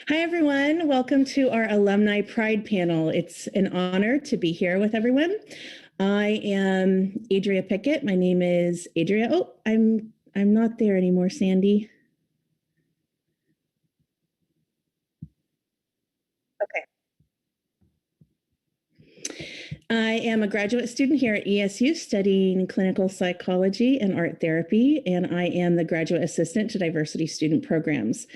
Hi, everyone. Welcome to our Alumni Pride panel. It's an honor to be here with everyone. I am Adria Pickett. My name is Adria. Oh, I'm not there anymore, Sandy. Okay. I am a graduate student here at ESU studying clinical psychology and art therapy, and I am the graduate assistant to diversity student programs.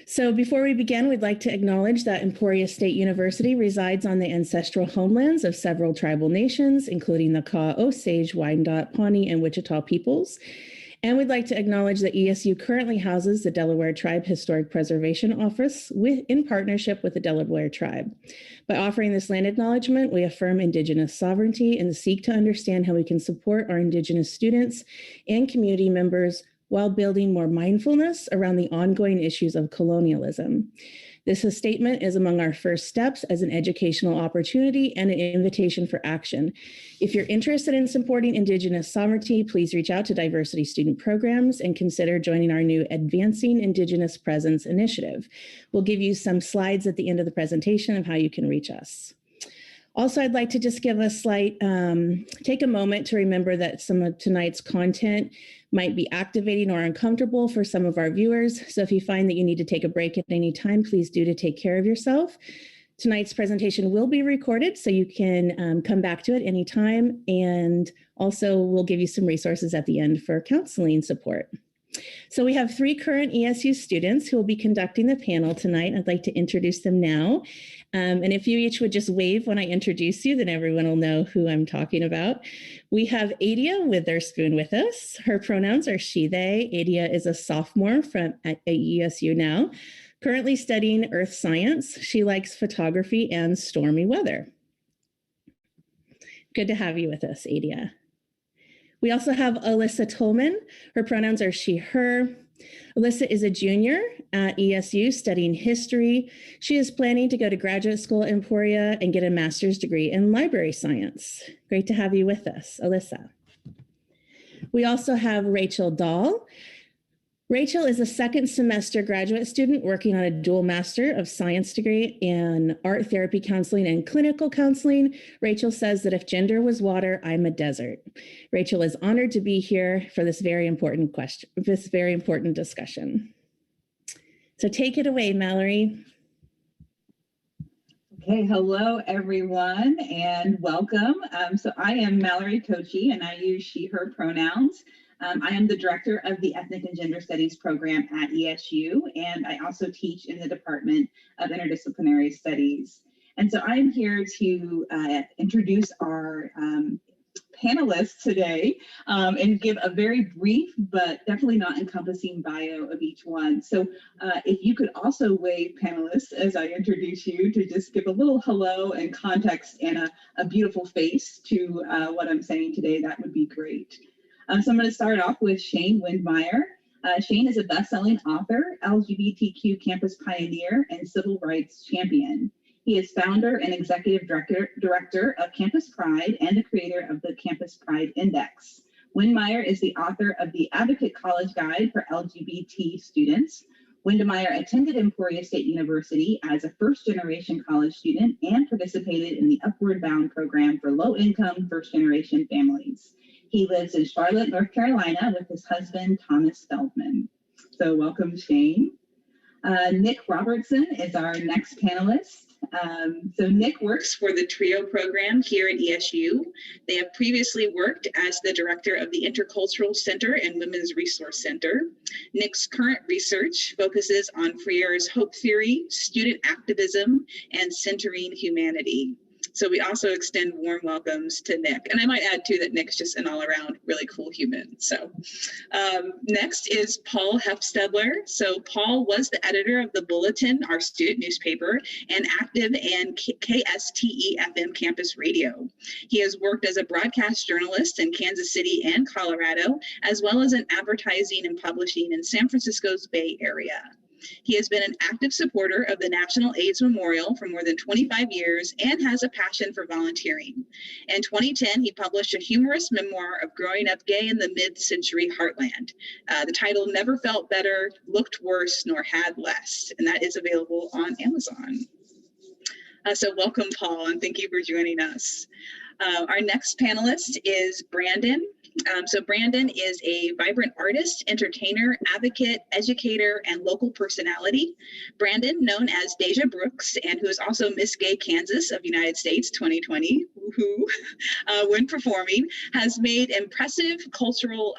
So before we begin, we'd like to acknowledge that Emporia State University resides on the ancestral homelands of several tribal nations, including the Kaw, Osage, Wyandot, Pawnee, and Wichita peoples. And we'd like to acknowledge that ESU currently houses the Delaware Tribe Historic Preservation Office in partnership with the Delaware Tribe. By offering this land acknowledgement, we affirm Indigenous sovereignty and seek to understand how we can support our Indigenous students and community members while building more mindfulness around the ongoing issues of colonialism. This statement is among our first steps as an educational opportunity and an invitation for action. If you're interested in supporting Indigenous sovereignty, please reach out to diversity student programs and consider joining our new Advancing Indigenous Presence initiative. We'll give you some slides at the end of the presentation of how you can reach us. Also, I'd like to just give a slight, take a moment to remember that some of tonight's content might be activating or uncomfortable for some of our viewers. So if you find that you need to take a break at any time, please do to take care of yourself. Tonight's presentation will be recorded, so you can come back to it anytime. And also we'll give you some resources at the end for counseling support. So we have 3 current ESU students who will be conducting the panel tonight. I'd like to introduce them now. And if you each would just wave when I introduce you, then everyone will know who I'm talking about. We have Adia Witherspoon with us. Her pronouns are she, they. Adia is a sophomore at ESU now, currently studying earth science. She likes photography and stormy weather. Good to have you with us, Adia. We also have Alyssa Tolman. Her pronouns are she, her. Alyssa is a junior at ESU studying history. She is planning to go to graduate school in Emporia and get a master's degree in library science. Great to have you with us, Alyssa. We also have Rachel Dahl. Rachel is a second semester graduate student working on a dual Master of Science degree in art therapy counseling and clinical counseling. Rachel says that if gender was water, I'm a desert. Rachel is honored to be here for this very important discussion. So take it away, Mallory. Okay, hello everyone and welcome. So I am Mallory Kochi and I use she, her pronouns. I am the director of the Ethnic and Gender Studies program at ESU, and I also teach in the Department of Interdisciplinary Studies. And so I'm here to introduce our panelists today and give a very brief but definitely not encompassing bio of each one. So if you could also wave, panelists, as I introduce you, to just give a little hello and context and a beautiful face to what I'm saying today, that would be great. So I'm going to start off with Shane Windmeyer. Shane is a best-selling author, LGBTQ campus pioneer, and civil rights champion. He is founder and executive director of Campus Pride and the creator of the Campus Pride Index. Windmeyer is the author of the Advocate College Guide for LGBT students. Windmeyer attended Emporia State University as a first-generation college student and participated in the Upward Bound program for low-income first-generation families. He lives in Charlotte, North Carolina with his husband, Thomas Feldman. So welcome, Shane. Nick Robertson is our next panelist. So Nick works for the TRIO program here at ESU. They have previously worked as the director of the Intercultural Center and Women's Resource Center. Nick's current research focuses on Freire's hope theory, student activism, and centering humanity. So we also extend warm welcomes to Nick. And I might add too that Nick's just an all around really cool human. So next is Paul Hefstedler. So Paul was the editor of the Bulletin, our student newspaper, and active in KSTE-FM campus radio. He has worked as a broadcast journalist in Kansas City and Colorado, as well as in advertising and publishing in San Francisco's Bay Area. He has been an active supporter of the National AIDS Memorial for more than 25 years and has a passion for volunteering. In 2010, he published a humorous memoir of growing up gay in the mid-century heartland. The title Never Felt Better, Looked Worse, Nor Had Less, and that is available on Amazon. So welcome, Paul, and thank you for joining us. Our next panelist is Brandon. So Brandon is a vibrant artist, entertainer, advocate, educator, and local personality. Brandon, known as Deja Brooks, and who is also Miss Gay Kansas of United States 2020, when performing, has made an impressive cultural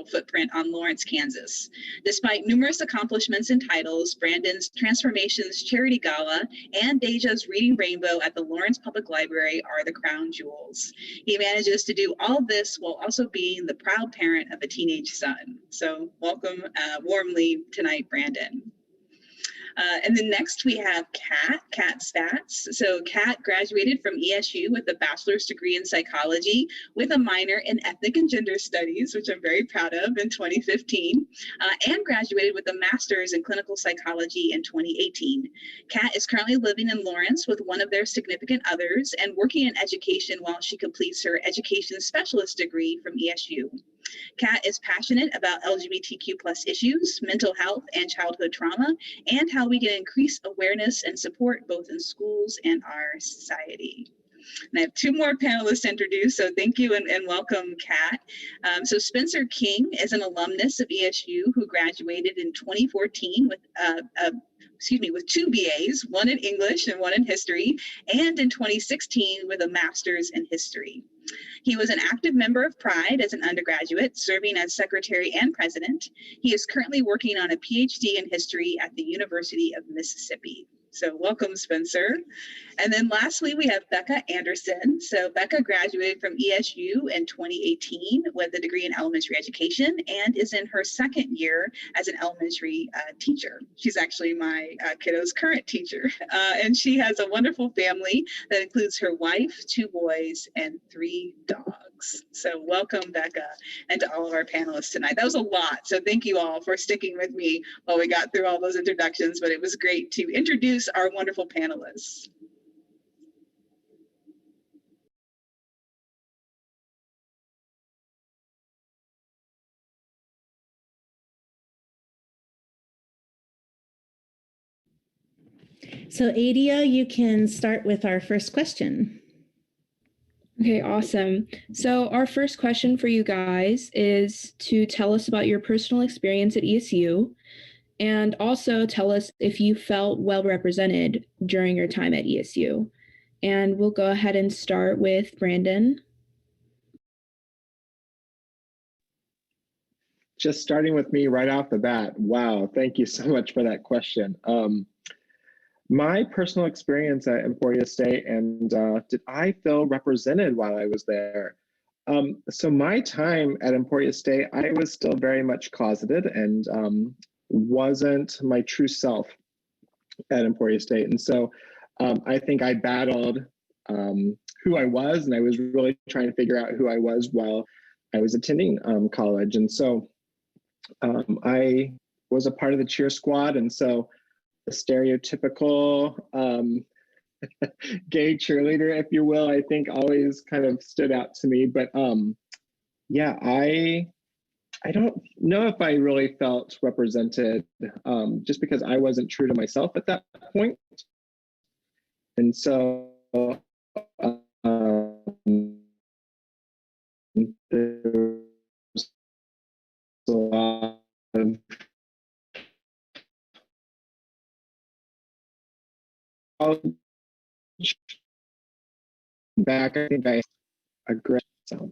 footprint on Lawrence, Kansas. Despite numerous accomplishments and titles, Brandon's Transformations Charity Gala and Deja's Reading Rainbow at the Lawrence Public Library are the crown jewels. He manages to do all of this while also being the proud parent of a teenage son. So welcome warmly tonight, Brandon. And then next we have Kat Stats. So Kat graduated from ESU with a bachelor's degree in psychology with a minor in ethnic and gender studies, which I'm very proud of, in 2015, and graduated with a master's in clinical psychology in 2018. Kat is currently living in Lawrence with one of their significant others and working in education while she completes her education specialist degree from ESU. Kat is passionate about LGBTQ+ issues, mental health, and childhood trauma, and how we can increase awareness and support both in schools and our society. And I have two more panelists to introduce, so thank you and welcome, Kat. So Spencer King is an alumnus of ESU who graduated in 2014 with two BAs, one in English and one in history, and in 2016 with a master's in history. He was an active member of Pride as an undergraduate, serving as secretary and president. He is currently working on a PhD in history at the University of Mississippi. So welcome, Spencer. And then lastly, we have Becca Anderson. So Becca graduated from ESU in 2018 with a degree in elementary education and is in her second year as an elementary teacher. She's actually my kiddo's current teacher. And she has a wonderful family that includes her wife, 2 boys, and 3 dogs. So welcome, Becca, and to all of our panelists tonight. That was a lot, so thank you all for sticking with me while we got through all those introductions, but it was great to introduce our wonderful panelists. So Adia, you can start with our first question. Okay, awesome. So our first question for you guys is to tell us about your personal experience at ESU and also tell us if you felt well represented during your time at ESU. And we'll go ahead and start with Brandon. Just starting with me right off the bat. Wow, thank you so much for that question. My personal experience at Emporia State, and did I feel represented while I was there? So my time at Emporia State, I was still very much closeted and wasn't my true self at Emporia State. And so I think I battled who I was, and I was really trying to figure out who I was while I was attending college. And so I was a part of the cheer squad, and so the stereotypical gay cheerleader, if you will, I think always kind of stood out to me. But yeah, I don't know if I really felt represented just because I wasn't true to myself at that point. And so there's a lot of back, I think I agree. So,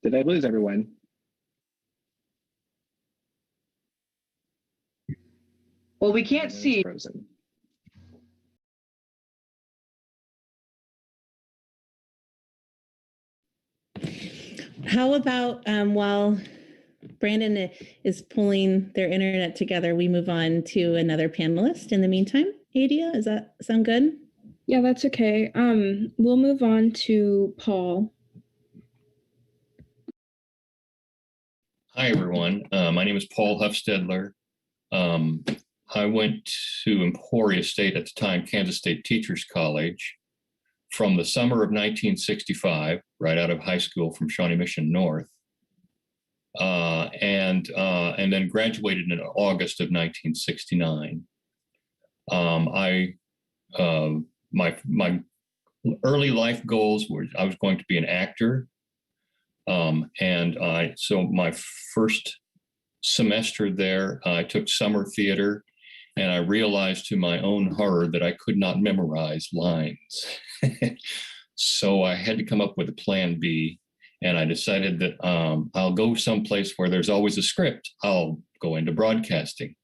did I lose everyone? Well, we can't see. Frozen. How about while Brandon is pulling their internet together, we move on to another panelist in the meantime? Adia, does that sound good? Yeah, that's okay. We'll move on to Paul. Hi, everyone. My name is Paul Huffstadler. I went to Emporia State, at the time, Kansas State Teachers College, from the summer of 1965, right out of high school from Shawnee Mission North, and then graduated in August of 1969. My early life goals were I was going to be an actor. So my first semester there, I took summer theater, and I realized to my own horror that I could not memorize lines. So I had to come up with a plan B, and I decided that I'll go someplace where there's always a script. I'll go into broadcasting.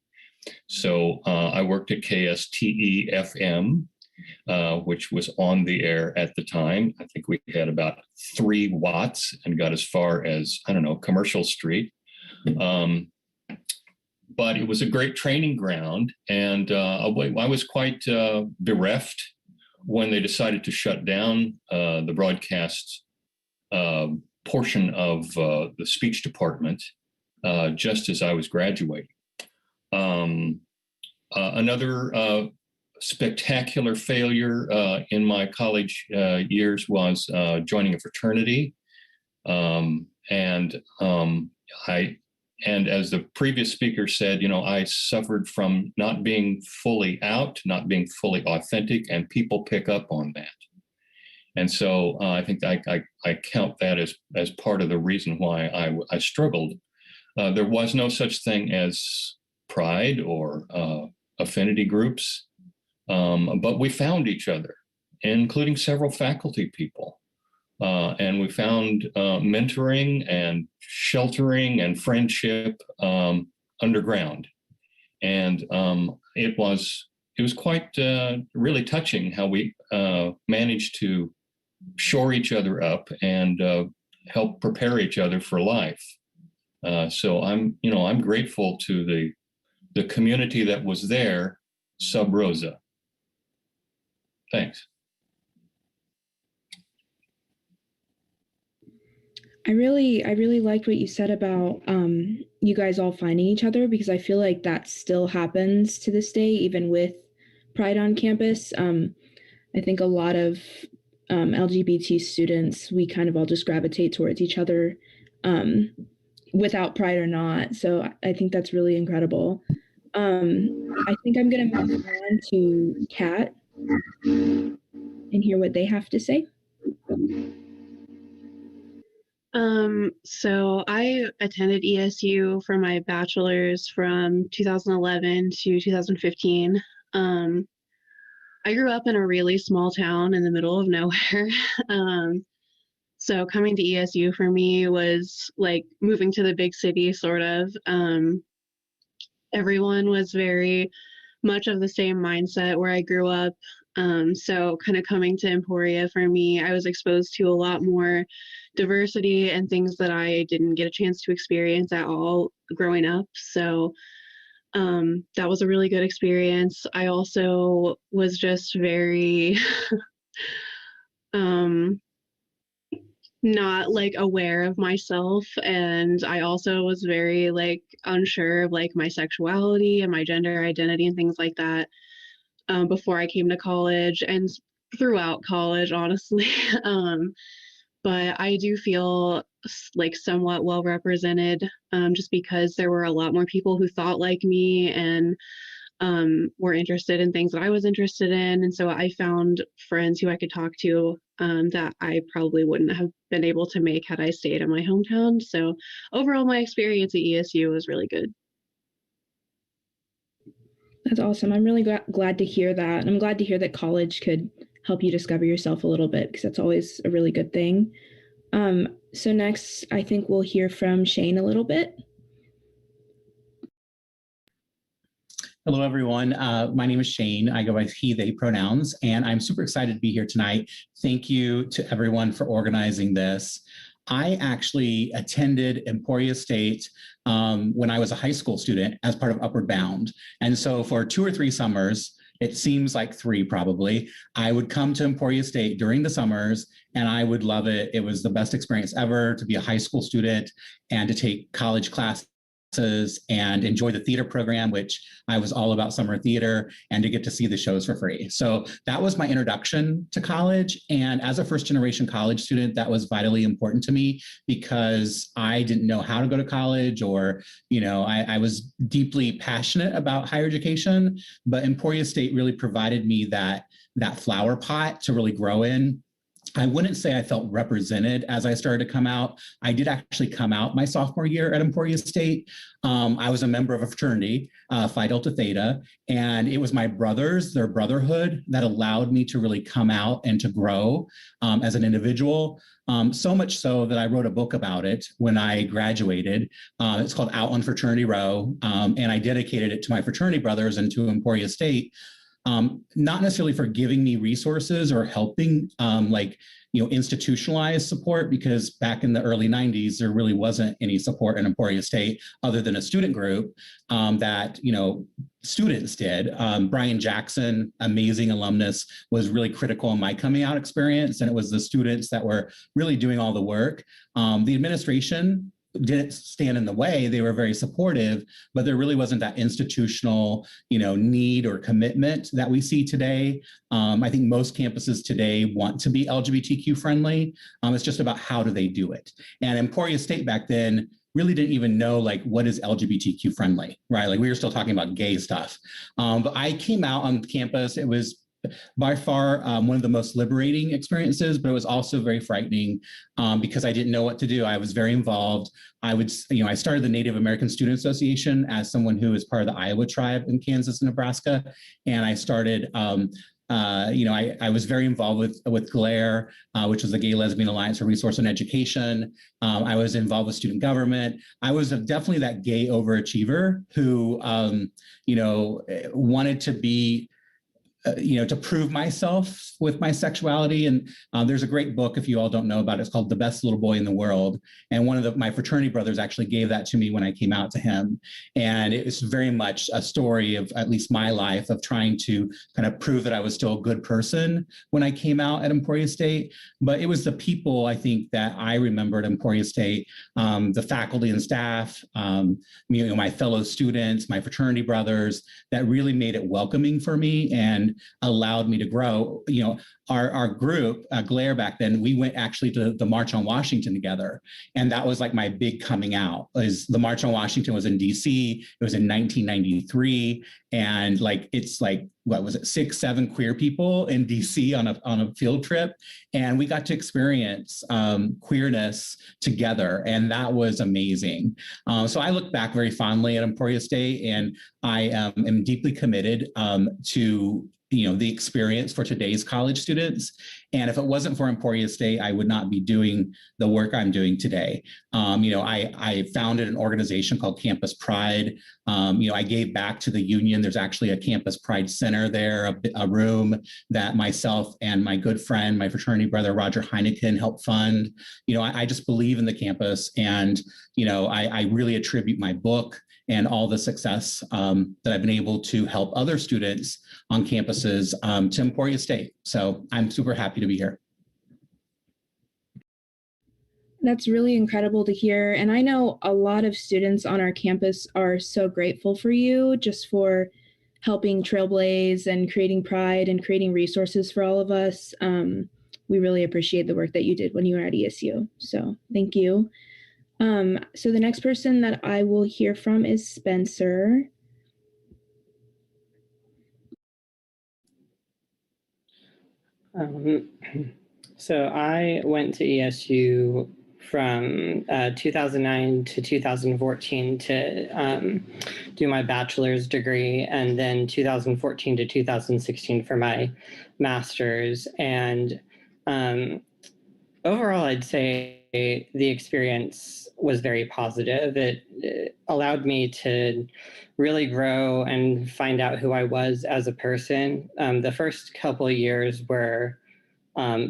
So I worked at KSTE-FM, which was on the air at the time. I think we had about 3 watts and got as far as, I don't know, Commercial Street. But it was a great training ground. And I was quite bereft when they decided to shut down the broadcast portion of the speech department just as I was graduating. Another spectacular failure in my college years was joining a fraternity. And as the previous speaker said, I suffered from not being fully out, not being fully authentic, and people pick up on that. And so I think I count that as part of the reason why I struggled. There was no such thing as pride or affinity groups. But we found each other, including several faculty people. And we found mentoring and sheltering and friendship underground. And it was quite really touching how we managed to shore each other up and help prepare each other for life. So I'm grateful to the community that was there, sub rosa. Thanks. I really liked what you said about you guys all finding each other, because I feel like that still happens to this day, even with Pride on campus. I think a lot of LGBT students, we kind of all just gravitate towards each other without Pride or not. So I think that's really incredible. I think I'm going to move on to Kat and hear what they have to say. So I attended ESU for my bachelor's from 2011 to 2015. I grew up in a really small town in the middle of nowhere. So coming to ESU for me was like moving to the big city, sort of. Everyone was very much of the same mindset where I grew up. So kind of coming to Emporia for me, I was exposed to a lot more diversity and things that I didn't get a chance to experience at all growing up. So that was a really good experience. I also was just very not like aware of myself, and I also was very like unsure of like my sexuality and my gender identity and things like that before I came to college and throughout college, honestly. But I do feel like somewhat well represented just because there were a lot more people who thought like me and were interested in things that I was interested in. And so I found friends who I could talk to that I probably wouldn't have been able to make had I stayed in my hometown. So overall, my experience at ESU was really good. That's awesome. I'm really glad to hear that. And I'm glad to hear that college could help you discover yourself a little bit, because that's always a really good thing. So next, I think we'll hear from Shane a little bit. Hello, everyone. My name is Shane. I go by he, they pronouns, and I'm super excited to be here tonight. Thank you to everyone for organizing this. I actually attended Emporia State when I was a high school student as part of Upward Bound. And so for 2 or 3 summers, it seems like 3 probably. I would come to Emporia State during the summers and I would love it. It was the best experience ever to be a high school student and to take college classes and enjoy the theater program, which I was all about summer theater, and to get to see the shows for free. So that was my introduction to college. And as a first generation college student, that was vitally important to me because I didn't know how to go to college, or, I was deeply passionate about higher education, but Emporia State really provided me that flower pot to really grow in. I wouldn't say I felt represented as I started to come out. I did actually come out my sophomore year at Emporia State. I was a member of a fraternity, Phi Delta Theta, and it was my brothers, their brotherhood, that allowed me to really come out and to grow as an individual. So much so that I wrote a book about it when I graduated. It's called Out on Fraternity Row, and I dedicated it to my fraternity brothers and to Emporia State. Not necessarily for giving me resources or helping institutionalized support, because back in the early 90s, there really wasn't any support in Emporia State other than a student group that, students did. Brian Jackson, amazing alumnus, was really critical in my coming out experience. And it was the students that were really doing all the work. The administration didn't stand in the way. They were very supportive, but there really wasn't that institutional, need or commitment that we see today. I think most campuses today want to be LGBTQ friendly. It's just about how do they do it. And Emporia State back then really didn't even know what is LGBTQ friendly, right? We were still talking about gay stuff. But I came out on campus. It was by far one of the most liberating experiences, but it was also very frightening because I didn't know what to do. I was very involved. I started the Native American Student Association as someone who is part of the Iowa tribe in Kansas and Nebraska. And I started, I was very involved with GLARE, which was the Gay Lesbian Alliance for Resource and Education. I was involved with student government. I was definitely that gay overachiever who, wanted to be to prove myself with my sexuality. And there's a great book, if you all don't know about it, it's called The Best Little Boy in the World. And one of my fraternity brothers actually gave that to me when I came out to him. And it was very much a story of at least my life of trying to kind of prove that I was still a good person when I came out at Emporia State. But it was the people, I think, that I remembered at Emporia State, the faculty and staff, my fellow students, my fraternity brothers, that really made it welcoming for me and allowed me to grow. Our group, GLARE back then, we went actually to the March on Washington together. And that was my big coming out. Is the March on Washington was in DC. It was in 1993. And what was it, 6, 7 queer people in DC on a field trip. And we got to experience queerness together. And that was amazing. So I look back very fondly at Emporia State, and I am deeply committed to the experience for today's college students. And if it wasn't for Emporia State, I would not be doing the work I'm doing today. I founded an organization called Campus Pride. I gave back to the union. There's actually a Campus Pride Center there, a room that myself and my good friend, my fraternity brother, Roger Heineken, helped fund. I just believe in the campus. And, I really attribute my book and all the success that I've been able to help other students on campuses to Emporia State. So I'm super happy to be here. That's really incredible to hear. And I know a lot of students on our campus are so grateful for you just for helping trailblaze and creating pride and creating resources for all of us. We really appreciate the work that you did when you were at ESU. So thank you. So the next person that I will hear from is Spencer. So I went to ESU from 2009 to 2014 to do my bachelor's degree, and then 2014 to 2016 for my master's. And overall, I'd say the experience was very positive. It allowed me to really grow and find out who I was as a person. The first couple of years were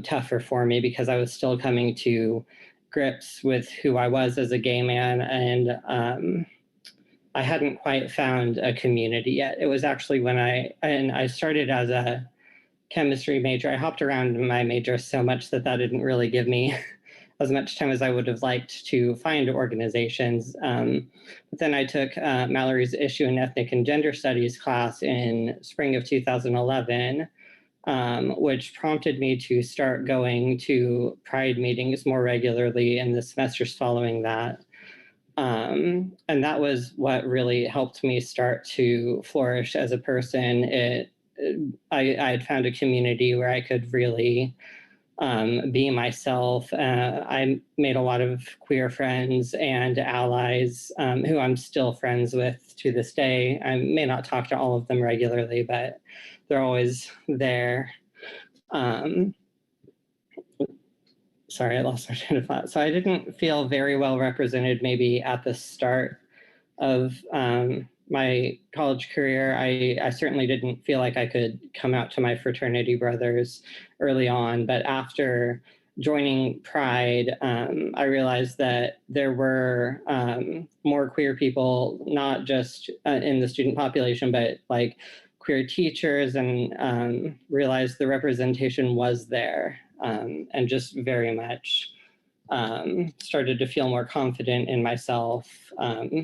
tougher for me because I was still coming to grips with who I was as a gay man and I hadn't quite found a community yet. It was actually when I started as a chemistry major. I hopped around in my major so much that didn't really give me as much time as I would have liked to find organizations. But then I took Mallory's Issue in Ethnic and Gender Studies class in spring of 2011, which prompted me to start going to Pride meetings more regularly in the semesters following that. And that was what really helped me start to flourish as a person. I had found a community where I could really be myself. I made a lot of queer friends and allies who I'm still friends with to this day. I may not talk to all of them regularly, but they're always there. Sorry, I lost my train of thought. So I didn't feel very well represented maybe at the start of my college career. I certainly didn't feel like I could come out to my fraternity brothers early on, but after joining Pride, I realized that there were more queer people, not just in the student population, but like queer teachers, and realized the representation was there, and just very much started to feel more confident in myself,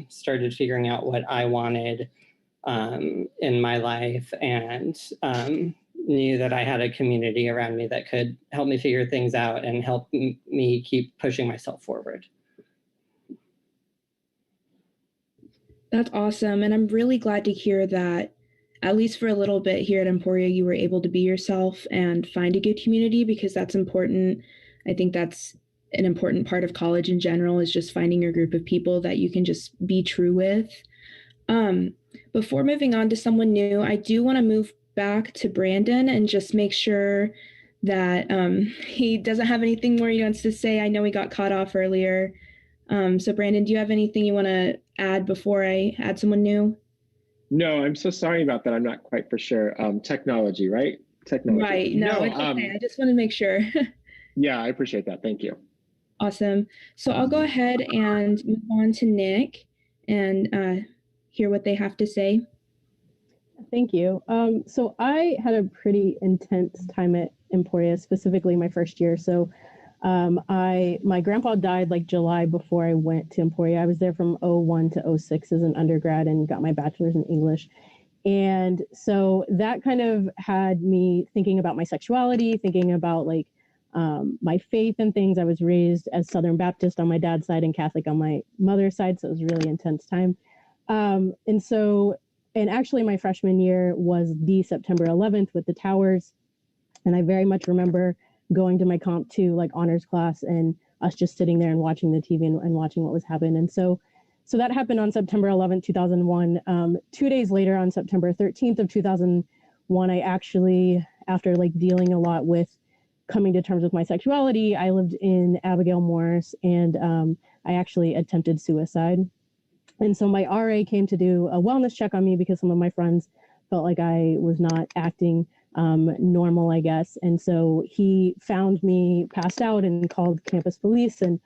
started figuring out what I wanted in my life, and knew that I had a community around me that could help me figure things out and help me keep pushing myself forward. That's awesome. And I'm really glad to hear that, at least for a little bit here at Emporia, you were able to be yourself and find a good community, because that's important. I think that's an important part of college in general, is just finding your group of people that you can just be true with. Before moving on to someone new, I do want to move back to Brandon and just make sure that he doesn't have anything more he wants to say. I know he got caught off earlier. So Brandon, do you have anything you want to add before I add someone new? No, I'm so sorry about that. I'm not quite for sure. Technology, right? Technology. Right. No, it's okay. I just want to make sure. Yeah, I appreciate that. Thank you. Awesome. So I'll go ahead and move on to Nick and hear what they have to say. Thank you. So I had a pretty intense time at Emporia, specifically my first year. So my grandpa died like July before I went to Emporia. I was there from 01 to 06 as an undergrad and got my bachelor's in English. And so that kind of had me thinking about my sexuality, thinking about like my faith and things. I was raised as Southern Baptist on my dad's side and Catholic on my mother's side. So it was a really intense time. And actually my freshman year was the September 11th with the towers. And I very much remember going to my Comp 2 like honors class and us just sitting there and watching the TV and watching what was happening. And so that happened on September 11th, 2001. 2 days later, on September 13th of 2001, I actually, after like dealing a lot with coming to terms with my sexuality, I lived in Abigail Morris, and I actually attempted suicide. And so my RA came to do a wellness check on me because some of my friends felt like I was not acting normal, I guess. And so he found me passed out and called campus police. And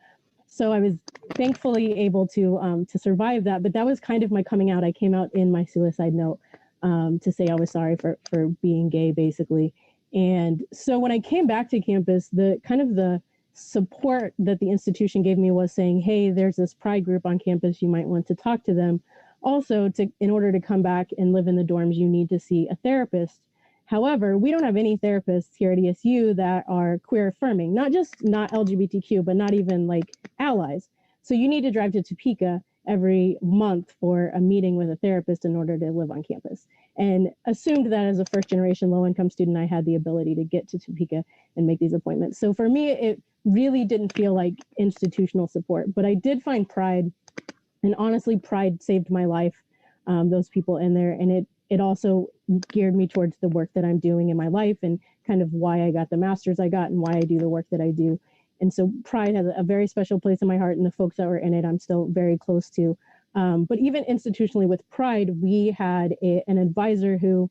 so I was thankfully able to survive that. But that was kind of my coming out. I came out in my suicide note to say I was sorry for being gay, basically. And so when I came back to campus, the support that the institution gave me was saying, hey, there's this Pride group on campus, you might want to talk to them. Also, in order to come back and live in the dorms, you need to see a therapist. However, we don't have any therapists here at ESU that are queer affirming, not LGBTQ, but not even like allies. So you need to drive to Topeka every month for a meeting with a therapist in order to live on campus. And assumed that as a first generation low income student, I had the ability to get to Topeka and make these appointments. So for me, it really didn't feel like institutional support, but I did find Pride, and honestly, Pride saved my life, those people in there. And it also geared me towards the work that I'm doing in my life and kind of why I got the master's I got and why I do the work that I do. And so Pride has a very special place in my heart, and the folks that were in it, I'm still very close to. But even institutionally with Pride, we had an advisor who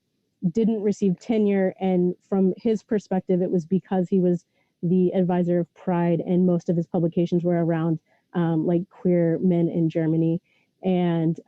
didn't receive tenure. And from his perspective, it was because he was the advisor of Pride, and most of his publications were around like queer men in Germany. And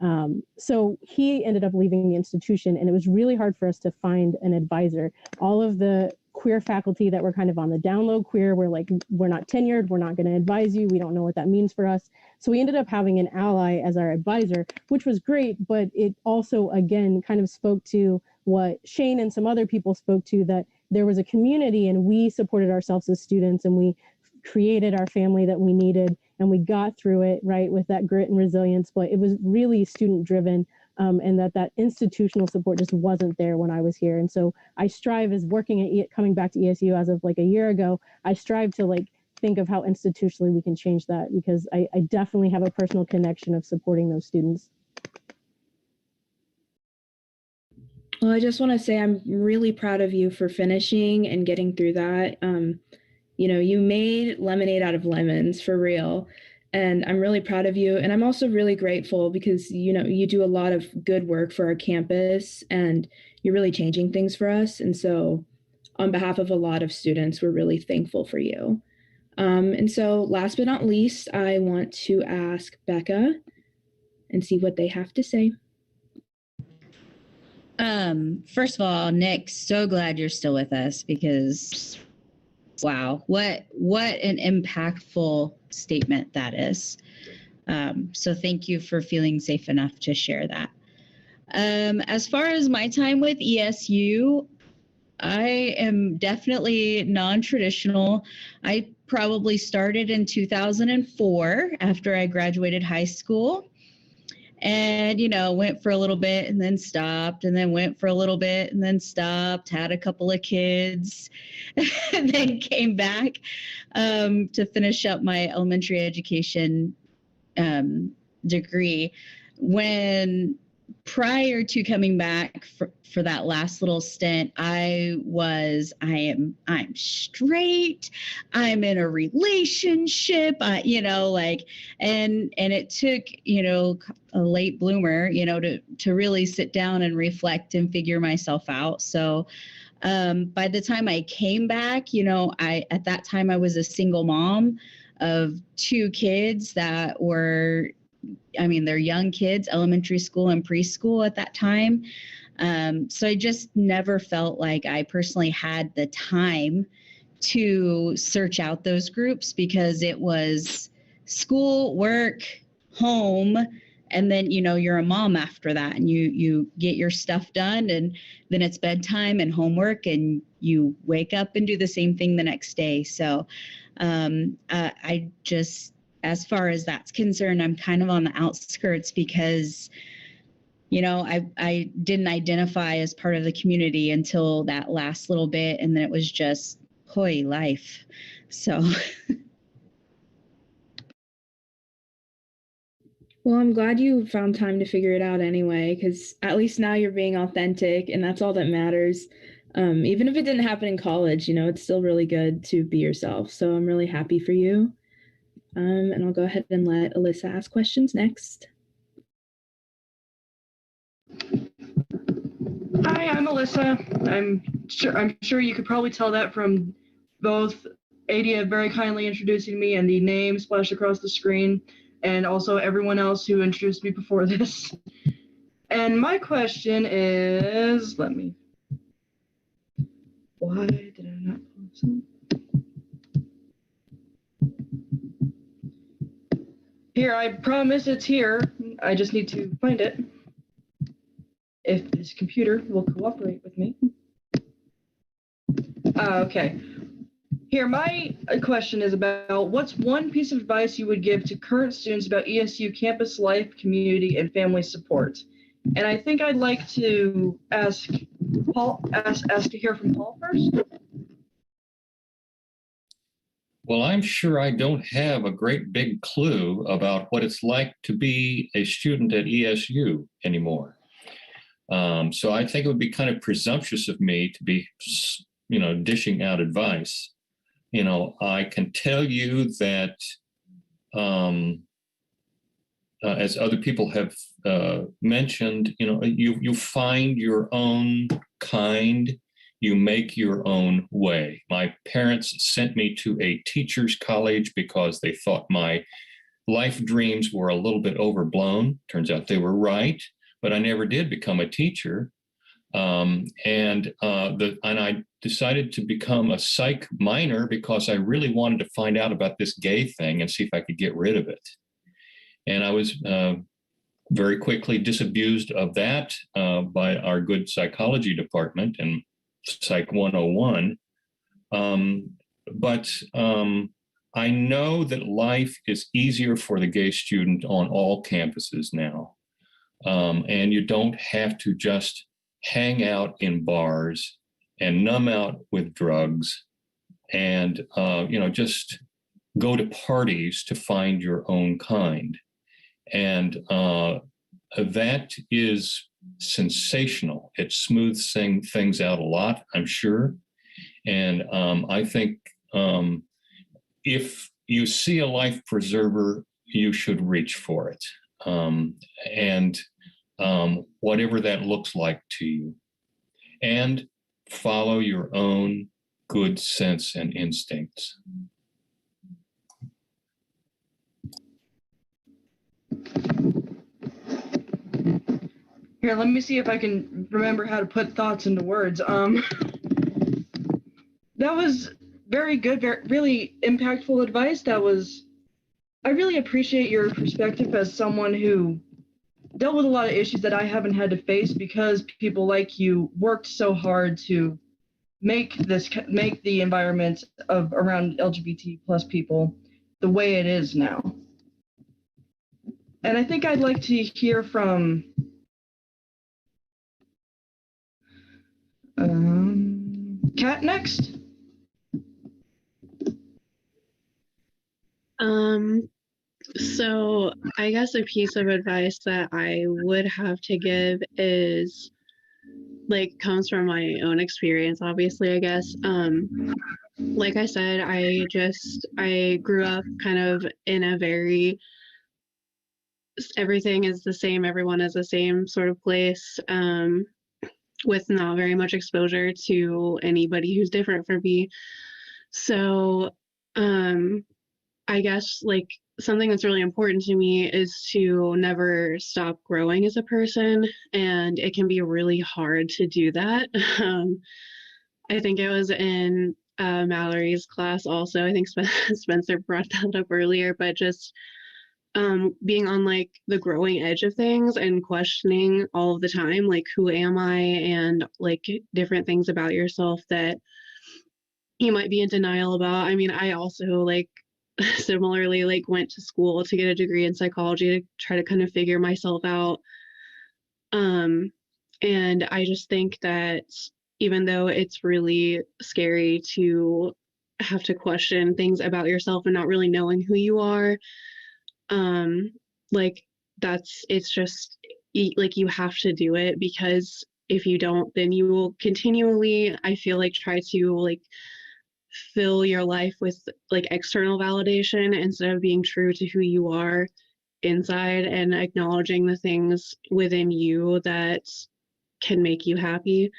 so he ended up leaving the institution, and it was really hard for us to find an advisor. All of the queer faculty that were kind of on the down low queer were like, we're not tenured, we're not going to advise you, we don't know what that means for us. So we ended up having an ally as our advisor, which was great, but it also, again, kind of spoke to what Shane and some other people spoke to, that there was a community and we supported ourselves as students and we created our family that we needed, and we got through it, right, with that grit and resilience. But it was really student driven, and that institutional support just wasn't there when I was here. And so I strive, as working at coming back to ESU as of like a year ago, I strive to like think of how institutionally we can change that, because I definitely have a personal connection of supporting those students. Well, I just want to say I'm really proud of you for finishing and getting through that. You know, you made lemonade out of lemons, for real. And I'm really proud of you. And I'm also really grateful because, you know, you do a lot of good work for our campus and you're really changing things for us. And so on behalf of a lot of students, we're really thankful for you. And so last but not least, I want to ask Becca and see what they have to say. First of all, Nick, so glad you're still with us, because wow, what an impactful statement that is. So thank you for feeling safe enough to share that. As far as my time with ESU, I am definitely non-traditional. I probably started in 2004 after I graduated high school. And, you know, went for a little bit and then stopped, and then went for a little bit and then stopped, had a couple of kids, and then came back to finish up my elementary education degree. When prior to coming back for that last little stint, I'm straight, I'm in a relationship, you know, like, and it took, you know, a late bloomer, you know, to really sit down and reflect and figure myself out. So by the time I came back, you know, at that time I was a single mom of 2 kids that were, I mean, they're young kids, elementary school and preschool at that time. So I just never felt like I personally had the time to search out those groups, because it was school, work, home, and then, you know, you're a mom after that, and you get your stuff done, and then it's bedtime and homework, and you wake up and do the same thing the next day. So I just, as far as that's concerned, I'm kind of on the outskirts, because, you know, I didn't identify as part of the community until that last little bit, and then it was just life. So. Well, I'm glad you found time to figure it out anyway, because at least now you're being authentic, and that's all that matters. Even if it didn't happen in college, you know, it's still really good to be yourself. So I'm really happy for you. And I'll go ahead and let Alyssa ask questions next. Hi, I'm Alyssa. I'm sure you could probably tell that from both Adia very kindly introducing me and the name splashed across the screen, and also everyone else who introduced me before this. And my question is, why did I not pull this up? Here, I promise it's here. I just need to find it. If this computer will cooperate with me. Okay. Here, my question is about what's one piece of advice you would give to current students about ESU campus life, community, and family support? And I think I'd like to ask to hear from Paul first. Well, I'm sure I don't have a great big clue about what it's like to be a student at ESU anymore. So I think it would be kind of presumptuous of me to be, you know, dishing out advice. You know, I can tell you that, as other people have mentioned, you know, you find your own kind, you make your own way. My parents sent me to a teacher's college because they thought my life dreams were a little bit overblown. Turns out they were right, but I never did become a teacher. And I decided to become a psych minor because I really wanted to find out about this gay thing and see if I could get rid of it. And I was very quickly disabused of that by our good psychology department and Psych 101. But I know that life is easier for the gay student on all campuses now. And you don't have to just hang out in bars and numb out with drugs and, just go to parties to find your own kind. And that is sensational. It smooths things out a lot, I'm sure. And I think if you see a life preserver, you should reach for it. And whatever that looks like to you. And follow your own good sense and instincts. Here, let me see if I can remember how to put thoughts into words. That was very good, really impactful advice. I really appreciate your perspective as someone who dealt with a lot of issues that I haven't had to face because people like you worked so hard to make the environment around LGBT plus people the way it is now. And I think I'd like to hear from Kat next. So I guess a piece of advice that I would have to give is comes from my own experience, obviously, I guess. Like I said, I grew up kind of in a very everything is the same, everyone is the same sort of place, with not very much exposure to anybody who's different from me. So I guess something that's really important to me is to never stop growing as a person, and it can be really hard to do that. I think it was in Mallory's class also. I think Spencer brought that up earlier, but just being on the growing edge of things and questioning all of the time, who am I, and different things about yourself that you might be in denial about. I mean, I also similarly went to school to get a degree in psychology to try to kind of figure myself out. And I just think that even though it's really scary to have to question things about yourself and not really knowing who you are, it's just you have to do it, because if you don't, then you will continually, I feel try to fill your life with external validation instead of being true to who you are inside and acknowledging the things within you that can make you happy.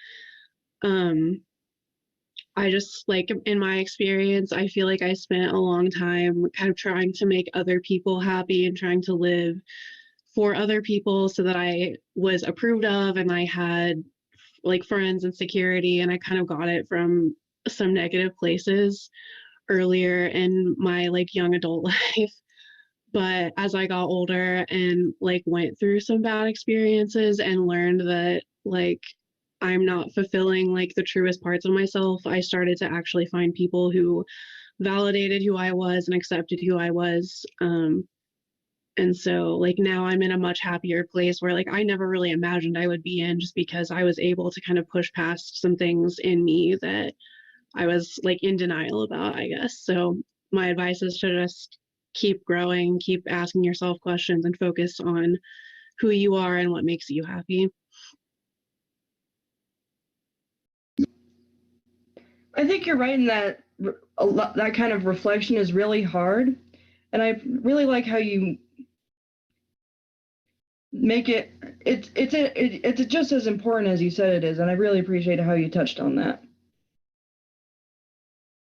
I just in my experience, I feel I spent a long time kind of trying to make other people happy and trying to live for other people so that I was approved of and I had friends and security, and I kind of got it from some negative places earlier in my young adult life. But as I got older and went through some bad experiences and learned that I'm not fulfilling the truest parts of myself, I started to actually find people who validated who I was and accepted who I was. And so now I'm in a much happier place where I never really imagined I would be in, just because I was able to kind of push past some things in me that I was in denial about, I guess. So my advice is to just keep growing, keep asking yourself questions, and focus on who you are and what makes you happy. I think you're right in that that kind of reflection is really hard. And I really like how you make it's just as important as you said it is. And I really appreciate how you touched on that.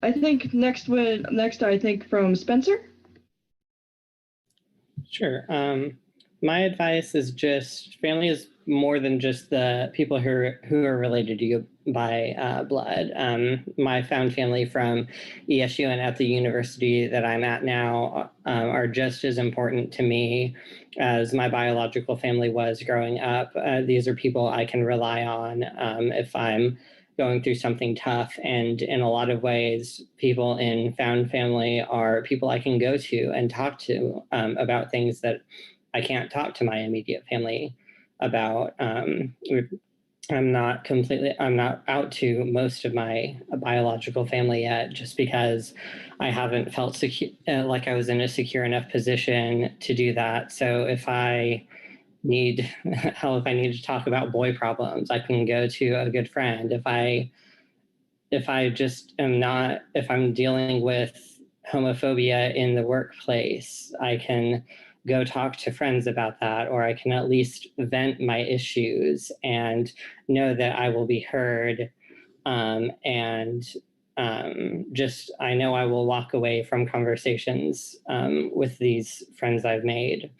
I think next I think from Spencer. Sure. My advice is just family is more than just the people who are related to you by blood. My found family from ESU and at the university that I'm at now are just as important to me as my biological family was growing up. These are people I can rely on if I'm going through something tough. And in a lot of ways, people in found family are people I can go to and talk to about things that I can't talk to my immediate family about. I'm not out to most of my biological family yet, just because I haven't felt secure, like I was in a secure enough position to do that. So if I need to talk about boy problems, I can go to a good friend. If I'm dealing with homophobia in the workplace, I can go talk to friends about that, or I can at least vent my issues and know that I will be heard. I know I will walk away from conversations with these friends I've made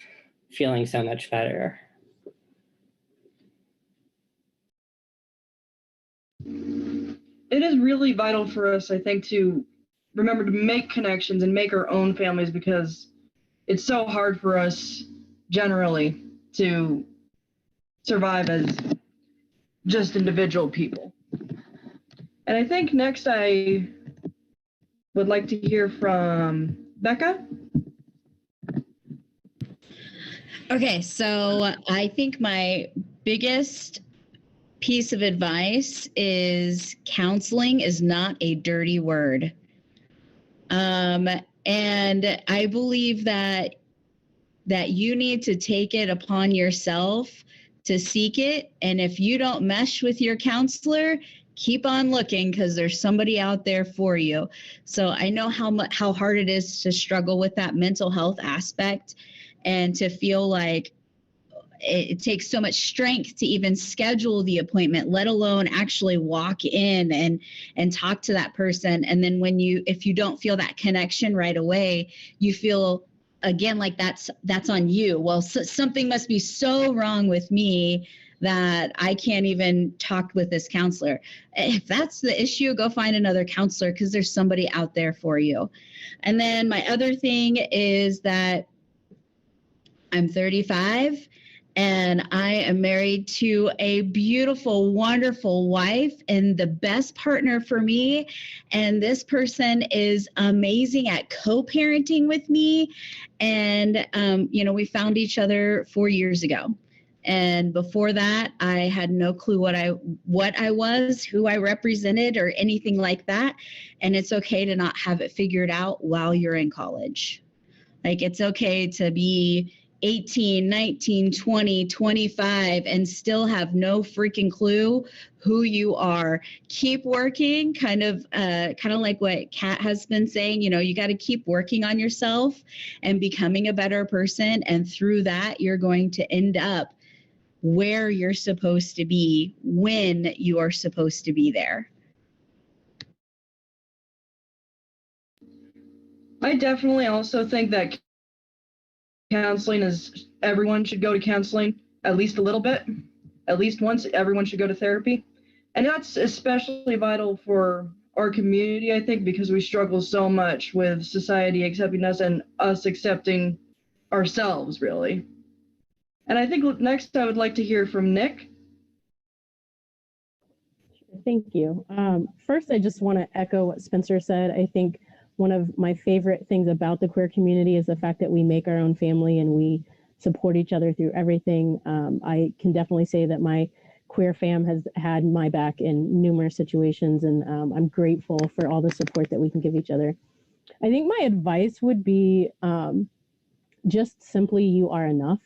feeling so much better. It is really vital for us, I think, to remember to make connections and make our own families, because it's so hard for us generally to survive as just individual people. And I think next I would like to hear from Becca. Okay, so I think my biggest piece of advice is counseling is not a dirty word. And I believe that you need to take it upon yourself to seek it. And if you don't mesh with your counselor, keep on looking, because there's somebody out there for you. So I know how hard it is to struggle with that mental health aspect, and to feel like it takes so much strength to even schedule the appointment, let alone actually walk in and talk to that person. And then if you don't feel that connection right away, you feel again like that's on you. Well, something must be so wrong with me that I can't even talk with this counselor. If that's the issue, go find another counselor, because there's somebody out there for you. And then my other thing is that I'm 35. And I am married to a beautiful, wonderful wife and the best partner for me. And this person is amazing at co-parenting with me. And, we found each other 4 years ago. And before that, I had no clue what I was, who I represented, or anything like that. And it's okay to not have it figured out while you're in college. Like, it's okay to be 18, 19, 20, 25 and still have no freaking clue who you are. Keep working, kind of like what Kat has been saying, you got to keep working on yourself and becoming a better person. And through that, you're going to end up where you're supposed to be when you are supposed to be there. I definitely also think that counseling is, everyone should go to counseling at least a little bit, at least once. Everyone should go to therapy. And that's especially vital for our community, I think, because we struggle so much with society accepting us and us accepting ourselves, really. And I think next I would like to hear from Nick. Thank you. First, I just want to echo what Spencer said. I think one of my favorite things about the queer community is the fact that we make our own family and we support each other through everything. I can definitely say that my queer fam has had my back in numerous situations, and I'm grateful for all the support that we can give each other. I think my advice would be just simply, you are enough.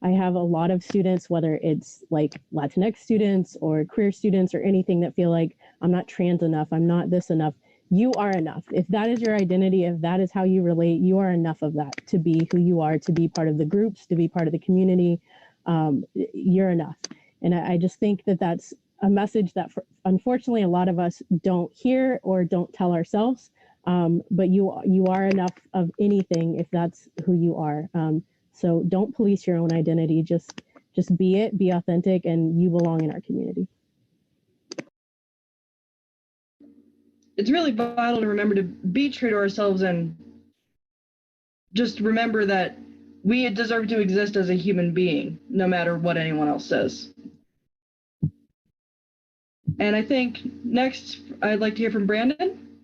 I have a lot of students, whether it's like Latinx students or queer students or anything, that feel like I'm not trans enough, I'm not this enough. You are enough. If that is your identity, if that is how you relate, you are enough of that to be who you are, to be part of the groups, to be part of the community. You're enough. And I just think that that's a message that unfortunately a lot of us don't hear or don't tell ourselves. But you are enough of anything if that's who you are. So don't police your own identity. Just be it, be authentic, and you belong in our community. It's really vital to remember to be true to ourselves and just remember that we deserve to exist as a human being, no matter what anyone else says. And I think next, I'd like to hear from Brandon.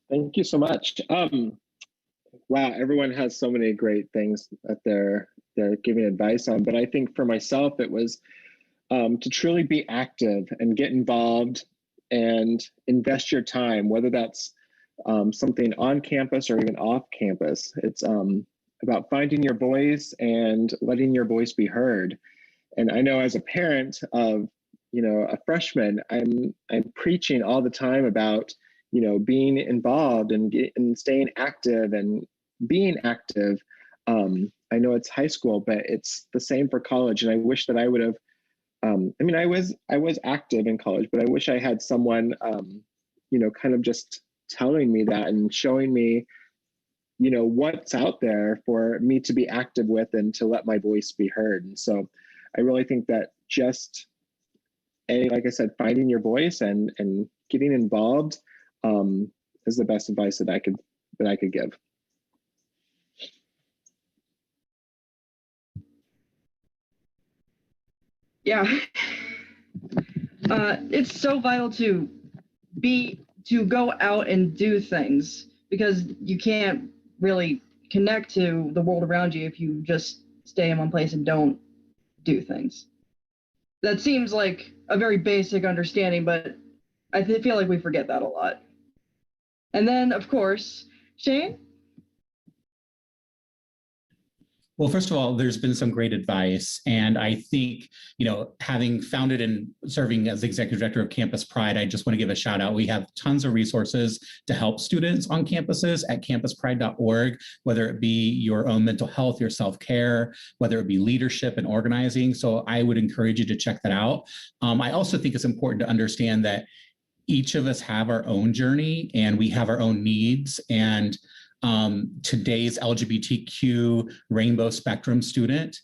Thank you so much. Wow, everyone has so many great things that they're giving advice on, but I think for myself, it was to truly be active and get involved and invest your time, whether that's something on campus or even off campus. It's about finding your voice and letting your voice be heard. And I know as a parent of, a freshman, I'm preaching all the time about, being involved and staying active and being active. I know it's high school, but it's the same for college. And I wish that I would have, I was active in college, but I wish I had someone, kind of just telling me that and showing me, what's out there for me to be active with and to let my voice be heard. And so I really think that just, like I said, finding your voice and getting involved is the best advice that I could give. Yeah. It's so vital to go out and do things, because you can't really connect to the world around you if you just stay in one place and don't do things. That seems like a very basic understanding, but I feel like we forget that a lot. And then, of course, Shane? Well, first of all, there's been some great advice. And I think, having founded and serving as executive director of Campus Pride, I just want to give a shout out. We have tons of resources to help students on campuses at campuspride.org, whether it be your own mental health, your self-care, whether it be leadership and organizing. So I would encourage you to check that out. I also think it's important to understand that each of us have our own journey and we have our own needs. And today's LGBTQ rainbow spectrum student,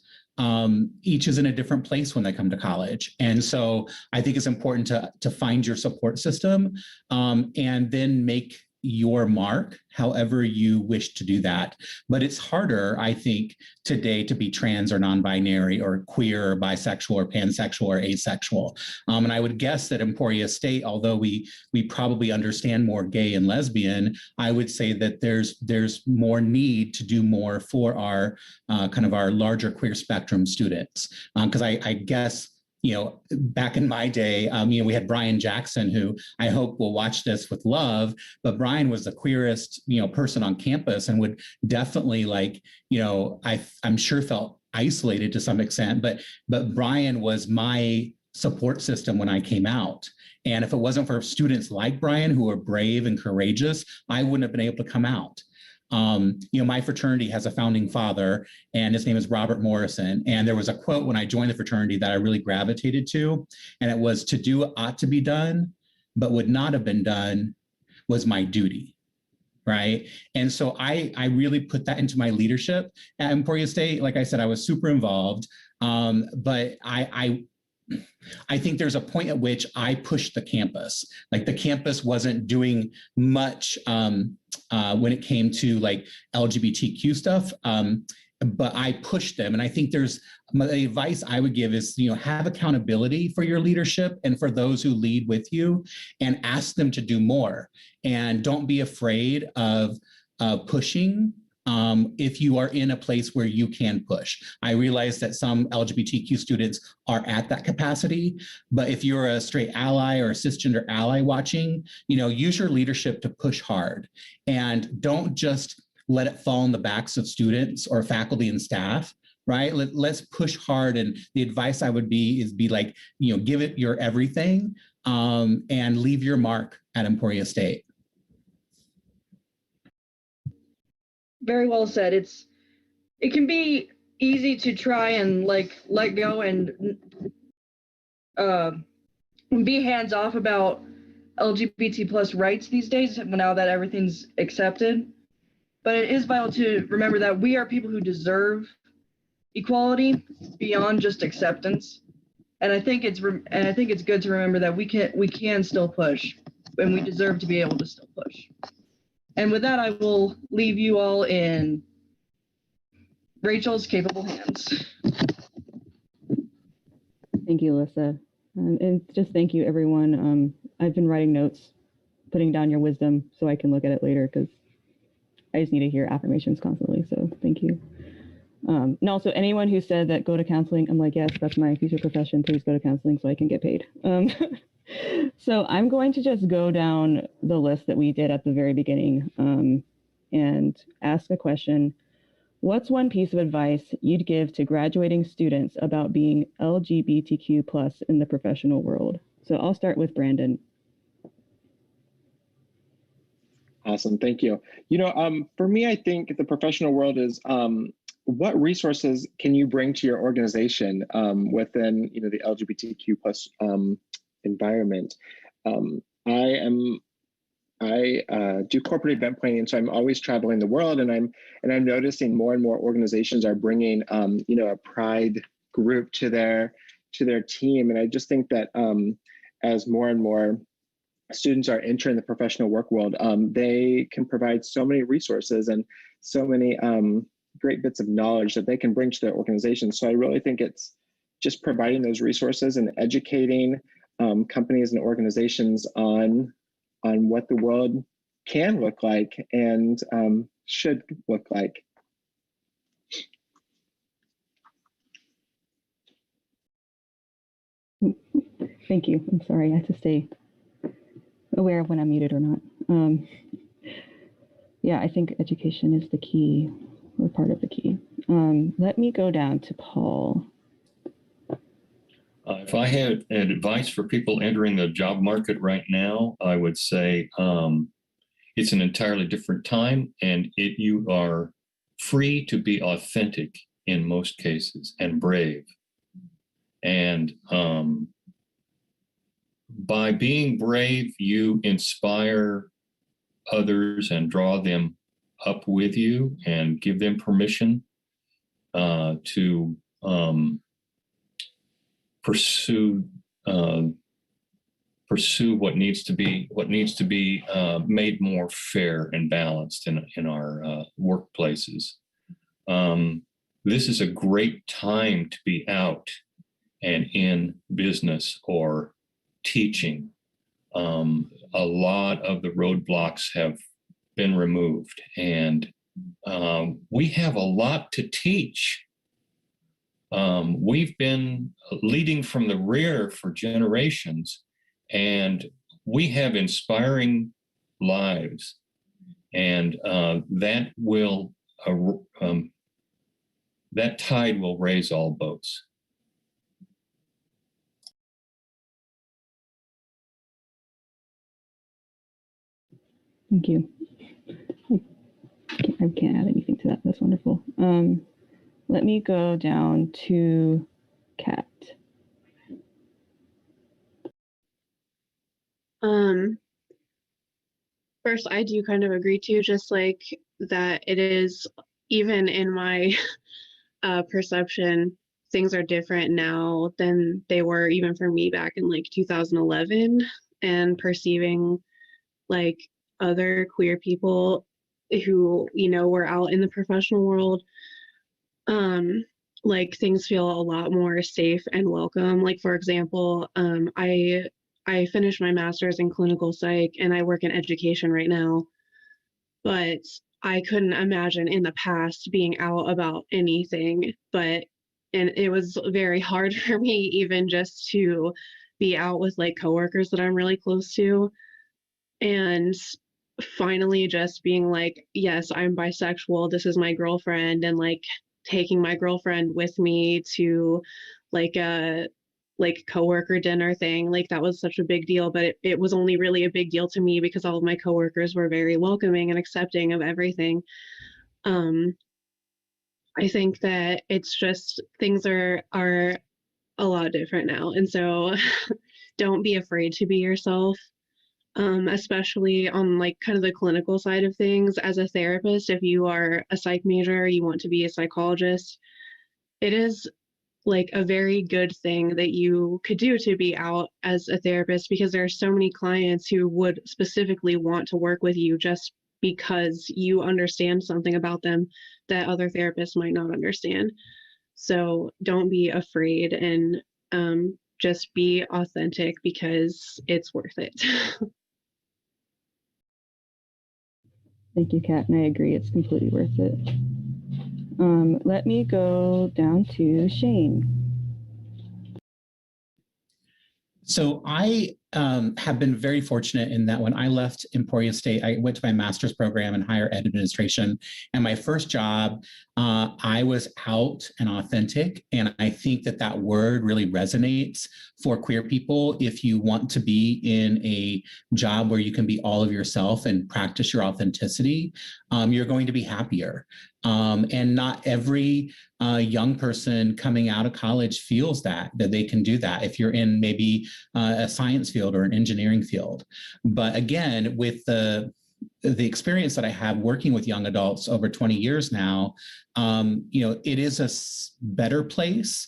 each is in a different place when they come to college. And so I think it's important to find your support system and then make your mark however you wish to do that. But it's harder, I think, today to be trans or non-binary or queer or bisexual or pansexual or asexual. And I would guess that Emporia State, although we probably understand more gay and lesbian, I would say that there's more need to do more for our kind of our larger queer spectrum students. Because I guess, back in my day, we had Brian Jackson, who I hope will watch this with love, but Brian was the queerest, person on campus and would definitely I'm sure felt isolated to some extent, but Brian was my support system when I came out. And if it wasn't for students like Brian, who were brave and courageous, I wouldn't have been able to come out. My fraternity has a founding father, and his name is Robert Morrison. And there was a quote when I joined the fraternity that I really gravitated to, and it was, "To do what ought to be done, but would not have been done, was my duty." Right. And so I really put that into my leadership at Emporia State. Like I said, I was super involved, but I think there's a point at which I pushed the campus. Like the campus wasn't doing much when it came to like LGBTQ stuff, but I pushed them. And I think the advice I would give is, have accountability for your leadership and for those who lead with you, and ask them to do more. And don't be afraid of pushing. If you are in a place where you can push. I realize that some LGBTQ students are at that capacity, but if you're a straight ally or a cisgender ally watching, use your leadership to push hard, and don't just let it fall on the backs of students or faculty and staff, right? Let's push hard. And the advice I would be like, give it your everything and leave your mark at Emporia State. Very well said. It can be easy to try and let go and be hands off about LGBT plus rights these days, now that everything's accepted. But it is vital to remember that we are people who deserve equality beyond just acceptance. And I think it's good to remember that we can still push, and we deserve to be able to still push. And with that, I will leave you all in Rachel's capable hands. Thank you, Alyssa. And just thank you, everyone. I've been writing notes, putting down your wisdom so I can look at it later, because I just need to hear affirmations constantly. So thank you. And also anyone who said that go to counseling, I'm like, yes, that's my future profession. Please go to counseling so I can get paid. So I'm going to just go down the list that we did at the very beginning and ask a question. What's one piece of advice you'd give to graduating students about being LGBTQ plus in the professional world? So I'll start with Brandon. Awesome, thank you. For me, I think the professional world is what resources can you bring to your organization within the LGBTQ plus environment? I do corporate event planning, so I'm always traveling the world, and I'm noticing more and more organizations are bringing a pride group to their team, and I just think that as more and more students are entering the professional work world, they can provide so many resources and so many great bits of knowledge that they can bring to their organization. So I really think it's just providing those resources and educating companies and organizations on what the world can look like and should look like. Thank you. I'm sorry, I have to stay aware of when I'm muted or not. Yeah, I think education is the key, or part of the key. Let me go down to Paul. If I had advice for people entering the job market right now, I would say it's an entirely different time, and you are free to be authentic in most cases and brave. And by being brave, you inspire others and draw them up with you and give them permission to pursue what needs to be made more fair and balanced in our workplaces. This is a great time to be out and in business or teaching. A lot of the roadblocks have been removed, and we have a lot to teach. We've been leading from the rear for generations, and we have inspiring lives, and that tide will raise all boats. Thank you. I can't add anything to that. That's wonderful. Let me go down to Kat. First, I do kind of agree too, just like that it is, even in my perception, things are different now than they were even for me back in like 2011, and perceiving like other queer people who, were out in the professional world, like things feel a lot more safe and welcome. Like, for example, I finished my master's in clinical psych and I work in education right now, but I couldn't imagine in the past being out about anything, and it was very hard for me even just to be out with like coworkers that I'm really close to. And finally just being like, yes, I'm bisexual, this is my girlfriend, and like taking my girlfriend with me to like a coworker dinner thing, like that was such a big deal. But it was only really a big deal to me because all of my coworkers were very welcoming and accepting of everything. I think that it's just things are a lot different now, and so don't be afraid to be yourself. especially on like kind of the clinical side of things. As a therapist, if you are a psych major, you want to be a psychologist, it is like a very good thing that you could do to be out as a therapist, because there are so many clients who would specifically want to work with you just because you understand something about them that other therapists might not understand. So don't be afraid, and just be authentic, because it's worth it. Thank you, Kat, and I agree, it's completely worth it. Let me go down to Shane. So I have been very fortunate in that when I left Emporia State, I went to my master's program in higher ed administration. And my first job, I was out and authentic. And I think that that word really resonates for queer people. If you want to be in a job where you can be all of yourself and practice your authenticity, you're going to be happier. And not every young person coming out of college feels that they can do that if you're in maybe a science field or an engineering field. But again, with the experience that I have working with young adults over 20 years now, it is a better place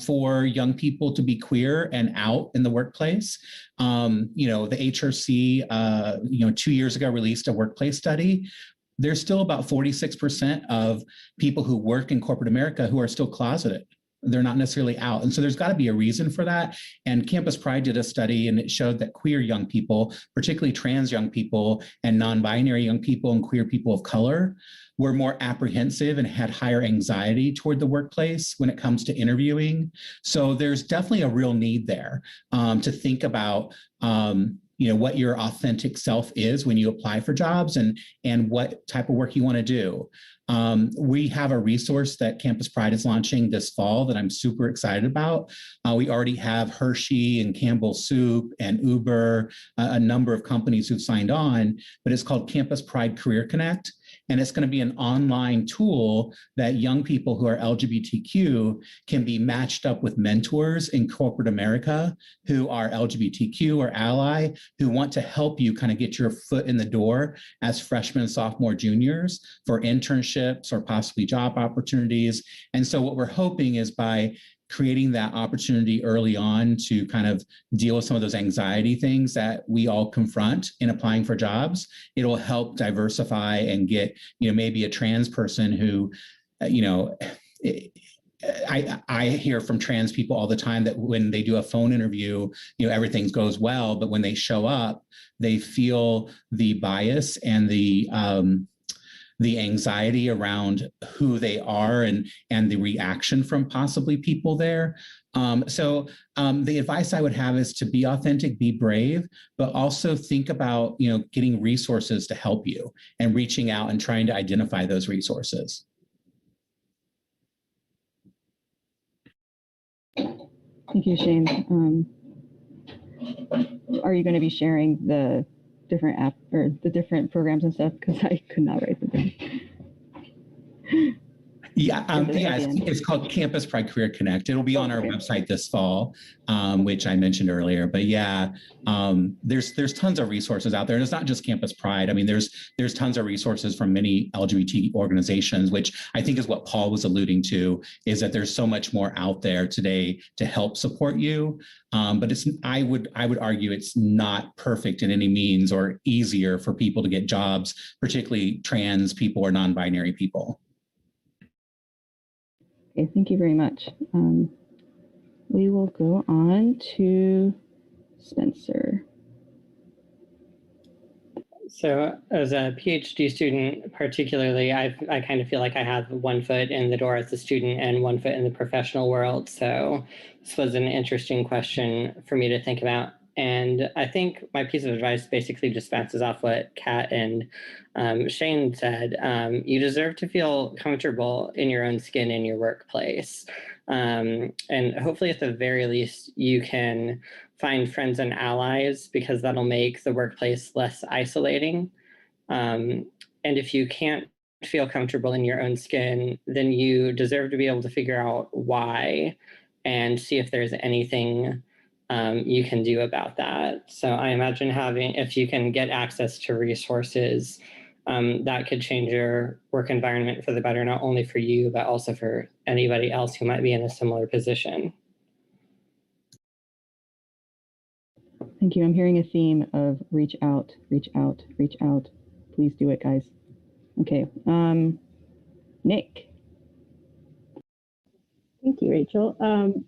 for young people to be queer and out in the workplace. The HRC, 2 years ago released a workplace study. There's still about 46% of people who work in corporate America who are still closeted. They're not necessarily out. And so there's got to be a reason for that. And Campus Pride did a study, and it showed that queer young people, particularly trans young people and non-binary young people and queer people of color, were more apprehensive and had higher anxiety toward the workplace when it comes to interviewing. So there's definitely a real need there to think about what your authentic self is when you apply for jobs and what type of work you want to do. We have a resource that Campus Pride is launching this fall that I'm super excited about. We already have Hershey and Campbell Soup and Uber, a number of companies who've signed on, but it's called Campus Pride Career Connect. And it's going to be an online tool that young people who are LGBTQ can be matched up with mentors in corporate America who are LGBTQ or ally, who want to help you kind of get your foot in the door as freshmen, sophomore, juniors for internships or possibly job opportunities. And so what we're hoping is by creating that opportunity early on to kind of deal with some of those anxiety things that we all confront in applying for jobs, it'll help diversify and get, maybe a trans person who, I hear from trans people all the time that when they do a phone interview, everything goes well, but when they show up, they feel the bias and the anxiety around who they are and the reaction from possibly people there. So the advice I would have is to be authentic, be brave, but also think about, getting resources to help you and reaching out and trying to identify those resources. Thank you, Shane. Are you going to be sharing the different app or the different programs and stuff? Because I could not write them down. It's called Campus Pride Career Connect. It'll be on our website this fall, which I mentioned earlier. But there's tons of resources out there. And it's not just Campus Pride. I mean, there's tons of resources from many LGBT organizations, which I think is what Paul was alluding to, is that there's so much more out there today to help support you. But I would argue it's not perfect in any means or easier for people to get jobs, particularly trans people or non-binary people. Okay, thank you very much. We will go on to Spencer. So as a PhD student, particularly, I kind of feel like I have one foot in the door as a student and one foot in the professional world. So this was an interesting question for me to think about. And I think my piece of advice basically just bounces off what Kat and Shane said. You deserve to feel comfortable in your own skin in your workplace. And hopefully at the very least, you can find friends and allies, because that'll make the workplace less isolating. And if you can't feel comfortable in your own skin, then you deserve to be able to figure out why and see if there's anything you can do about that. So I imagine if you can get access to resources, that could change your work environment for the better, not only for you, but also for anybody else who might be in a similar position. Thank you. I'm hearing a theme of reach out, reach out, reach out. Please do it, guys. Okay. Nick. Thank you, Rachel.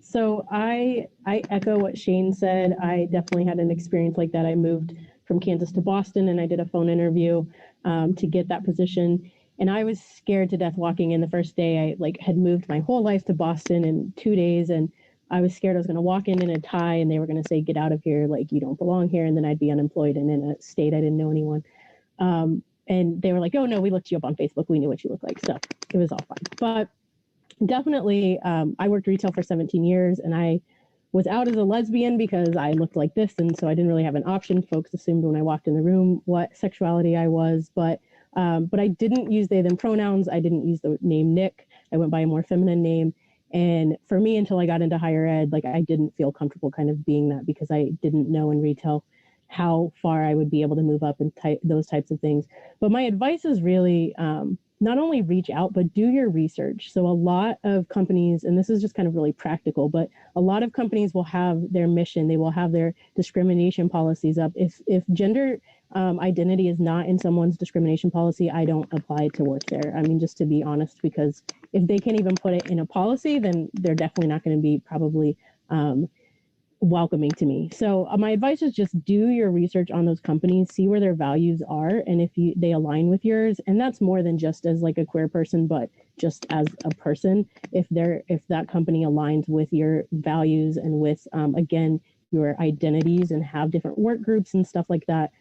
So I echo what Shane said. I definitely had an experience like that. I moved from Kansas to Boston, and I did a phone interview to get that position. And I was scared to death walking in the first day. I had moved my whole life to Boston in 2 days, and I was scared I was going to walk in a tie, and they were going to say, "Get out of here! Like, you don't belong here," and then I'd be unemployed and in a state I didn't know anyone. And they were like, "Oh no, we looked you up on Facebook. We knew what you looked like." So it was all fine. But definitely, I worked retail for 17 years, and I was out as a lesbian because I looked like this, and so I didn't really have an option. Folks assumed when I walked in the room what sexuality I was, but I didn't use they them pronouns. I didn't use the name Nick. I went by a more feminine name. And for me, until I got into higher ed, I didn't feel comfortable kind of being that because I didn't know in retail how far I would be able to move up and those types of things. But my advice is really not only reach out, but do your research. So a lot of companies, and this is just kind of really practical, but a lot of companies will have their mission, they will have their discrimination policies up. If gender identity is not in someone's discrimination policy, I don't apply to work there. I mean, just to be honest, because if they can't even put it in a policy, then they're definitely not going to be probably welcoming to me. So my advice is just do your research on those companies, see where their values are, and if they align with yours. And that's more than just as a queer person, but just as a person. If that company aligns with your values and with again your identities and have different work groups and stuff like that,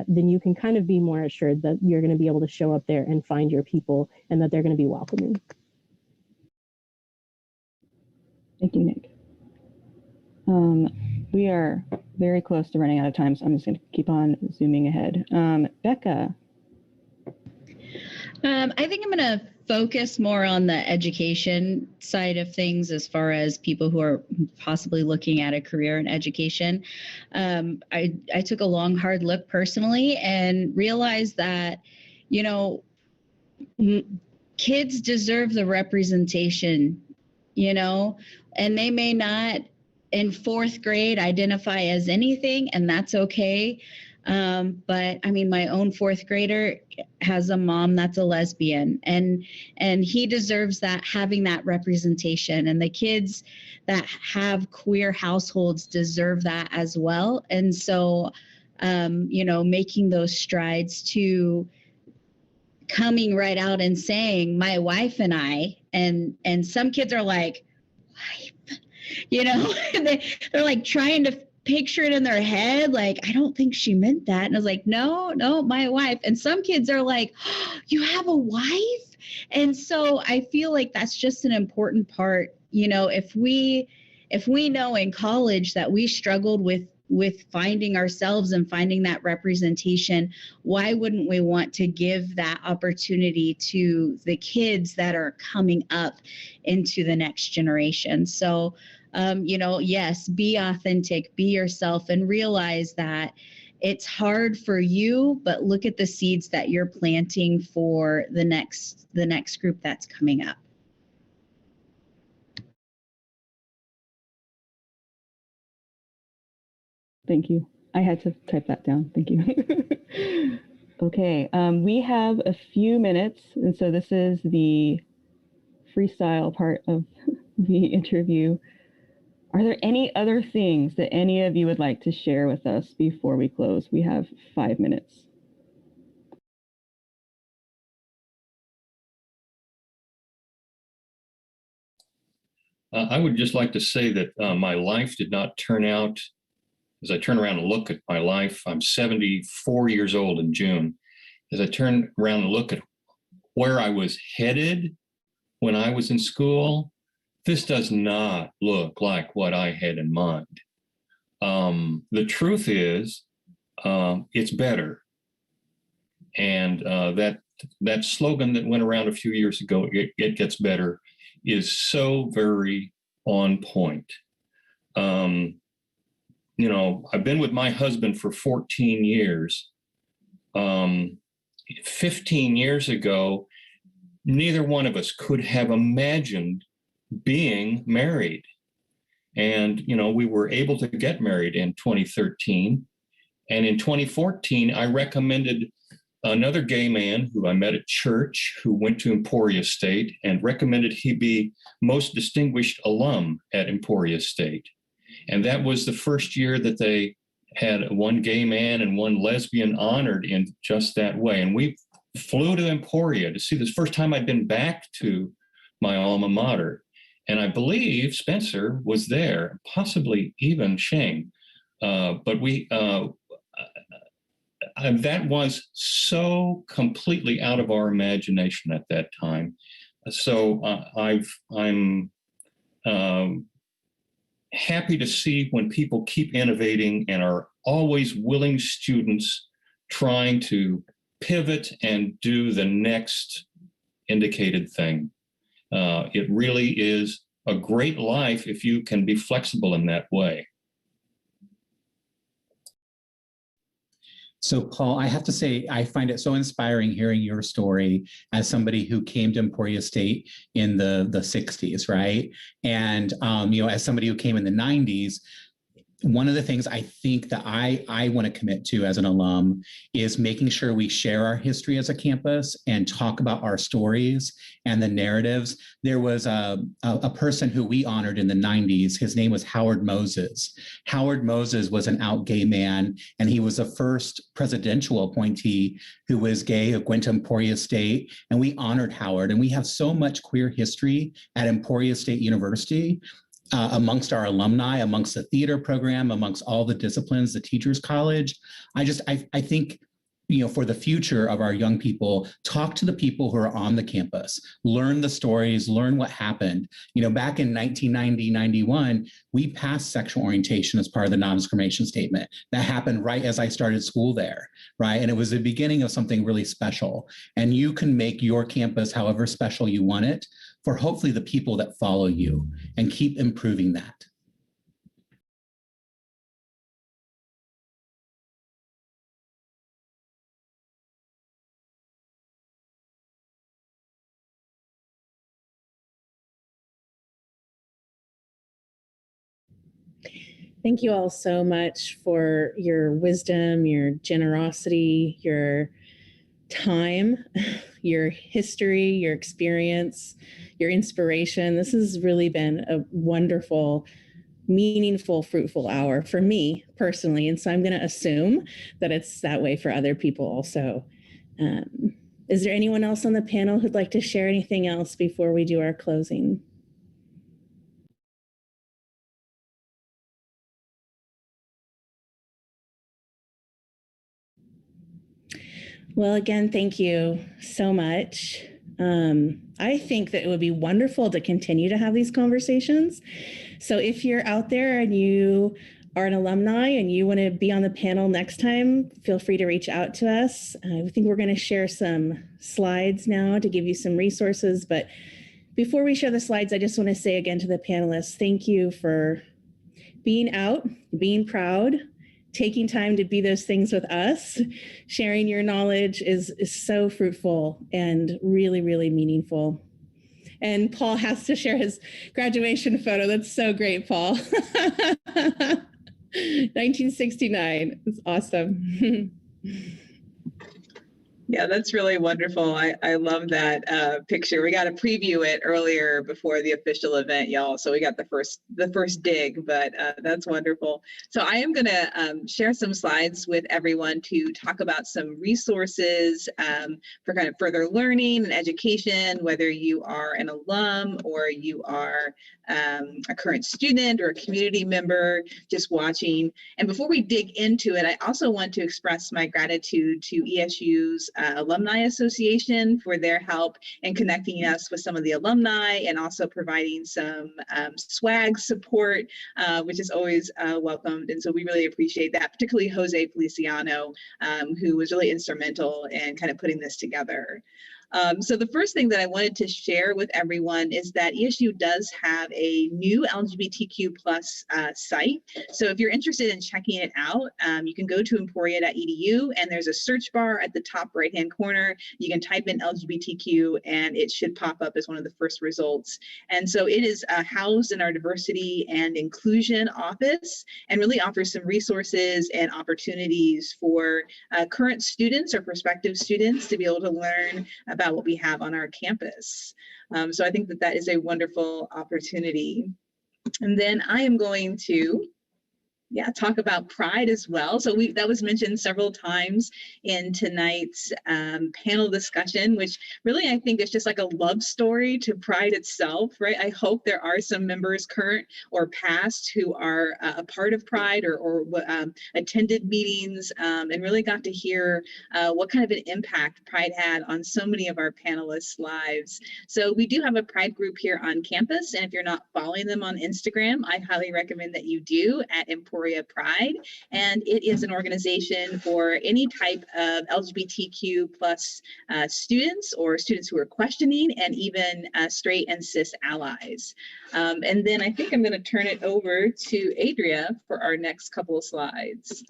then you can kind of be more assured that you're going to be able to show up there and find your people and that they're going to be welcoming. Thank you, Nick. We are very close to running out of time, so I'm just going to keep on zooming ahead. Becca. I think I'm going to focus more on the education side of things as far as people who are possibly looking at a career in education. I took a long, hard look personally and realized that, kids deserve the representation, and they may not in 4th grade identify as anything, and that's okay. But I mean, my own 4th grader has a mom that's a lesbian, and he deserves that, having that representation. And the kids that have queer households deserve that as well. And so, making those strides to coming right out and saying, my wife and I, and some kids are like, wife, they're like trying to picture it in their head, like, I don't think she meant that. And I was like, no, my wife. And some kids are like, oh, you have a wife? And so I feel like that's just an important part. If we know in college that we struggled with finding ourselves and finding that representation, why wouldn't we want to give that opportunity to the kids that are coming up into the next generation? So, yes, be authentic, be yourself, and realize that it's hard for you, but look at the seeds that you're planting for the next group that's coming up. Thank you. I had to type that down. Thank you. Okay, we have a few minutes, and so this is the freestyle part of the interview. Are there any other things that any of you would like to share with us before we close? We have 5 minutes. I would just like to say that my life did not turn out, as I turn around and look at my life, I'm 74 years old in June. As I turn around and look at where I was headed when I was in school, this does not look like what I had in mind. The truth is, it's better. And that slogan that went around a few years ago, it gets better, is so very on point. you know, I've been with my husband for 14 years. 15 years ago, neither one of us could have imagined being married. And, you know, we were able to get married in 2013. And in 2014, I recommended another gay man who I met at church who went to Emporia State and recommended he be most distinguished alum at Emporia State. And that was the first year that they had one gay man and one lesbian honored in just that way. And we flew to Emporia to see this first time I'd been back to my alma mater. And I believe Spencer was there, possibly even Shane. But that was so completely out of our imagination at that time. So I'm happy to see when people keep innovating and are always willing students trying to pivot and do the next indicated thing. It really is a great life if you can be flexible in that way. So, Paul, I have to say, I find it so inspiring hearing your story as somebody who came to Emporia State in the 60s, right? And, you know, as somebody who came in the 90s, one of the things I think that I want to commit to as an alum is making sure we share our history as a campus and talk about our stories and the narratives. There was a person who we honored in the 90s. His name was Howard Moses. Howard Moses was an out gay man, and he was the first presidential appointee who was gay, who went to Emporia State, and we honored Howard. And we have so much queer history at Emporia State University. Amongst our alumni, amongst the theater program, amongst all the disciplines, the Teachers College. I think, you know, for the future of our young people, talk to the people who are on the campus, learn the stories, learn what happened. You know, back in 1990, 91, we passed sexual orientation as part of the non-discrimination statement. That happened right as I started school there, right? And it was the beginning of something really special. And you can make your campus however special you want it for hopefully the people that follow you, and keep improving that. Thank you all so much for your wisdom, your generosity, your time, your history, your experience, your inspiration. This has really been a wonderful, meaningful, fruitful hour for me personally. And so I'm going to assume that it's that way for other people also. Is there anyone else on the panel who'd like to share anything else before we do our closing? Well, again, thank you so much. I think that it would be wonderful to continue to have these conversations. So if you're out there and you are an alumni and you want to be on the panel next time, feel free to reach out to us. I think we're going to share some slides now to give you some resources. But before we share the slides, I just want to say again to the panelists, thank you for being out, being proud, taking time to be those things with us. Sharing your knowledge is so fruitful and really, really meaningful. And Paul has to share his graduation photo. That's so great, Paul. 1969. It's awesome. Yeah, that's really wonderful. I love that picture. We got to preview it earlier before the official event, y'all. So we got the first dig, but that's wonderful. So I am going to share some slides with everyone to talk about some resources for kind of further learning and education, whether you are an alum or you are a current student or a community member just watching. And before we dig into it, I also want to express my gratitude to ESU's Alumni Association for their help in connecting us with some of the alumni and also providing some swag support, which is always welcomed. And so we really appreciate that, particularly Jose Feliciano, who was really instrumental in kind of putting this together. So the first thing that I wanted to share with everyone is that ESU does have a new LGBTQ plus site. So if you're interested in checking it out, you can go to emporia.edu, and there's a search bar at the top right-hand corner. You can type in LGBTQ and it should pop up as one of the first results. And so it is housed in our diversity and inclusion office, and really offers some resources and opportunities for current students or prospective students to be able to learn about what we have on our campus. So I think that that is a wonderful opportunity. And then I am going to talk about Pride as well. So that was mentioned several times in tonight's panel discussion, which really I think is just like a love story to Pride itself, right? I hope there are some members, current or past, who are a part of Pride or attended meetings and really got to hear what kind of an impact Pride had on so many of our panelists' lives. So we do have a Pride group here on campus, and if you're not following them on Instagram, I highly recommend that you do, at Emporia Pride, and it is an organization for any type of LGBTQ plus students or students who are questioning, and even straight and cis allies. And then I think I'm going to turn it over to Adria for our next couple of slides.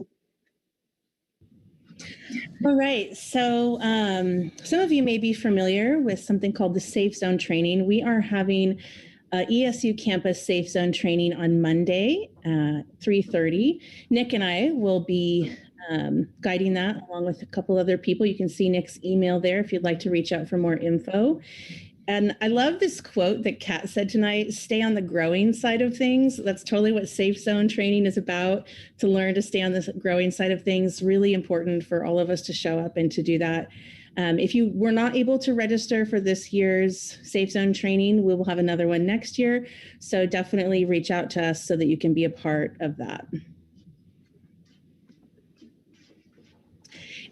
All right, so some of you may be familiar with something called the Safe Zone Training. We are having ESU campus Safe Zone training on Monday, 3:30. Nick and I will be guiding that along with a couple other people. You can see Nick's email there if you'd like to reach out for more info. And I love this quote that Kat said tonight: stay on the growing side of things. That's totally what Safe Zone training is about, to learn to stay on the growing side of things. Really important for all of us to show up and to do that. If you were not able to register for this year's Safe Zone training, we will have another one next year. So definitely reach out to us so that you can be a part of that.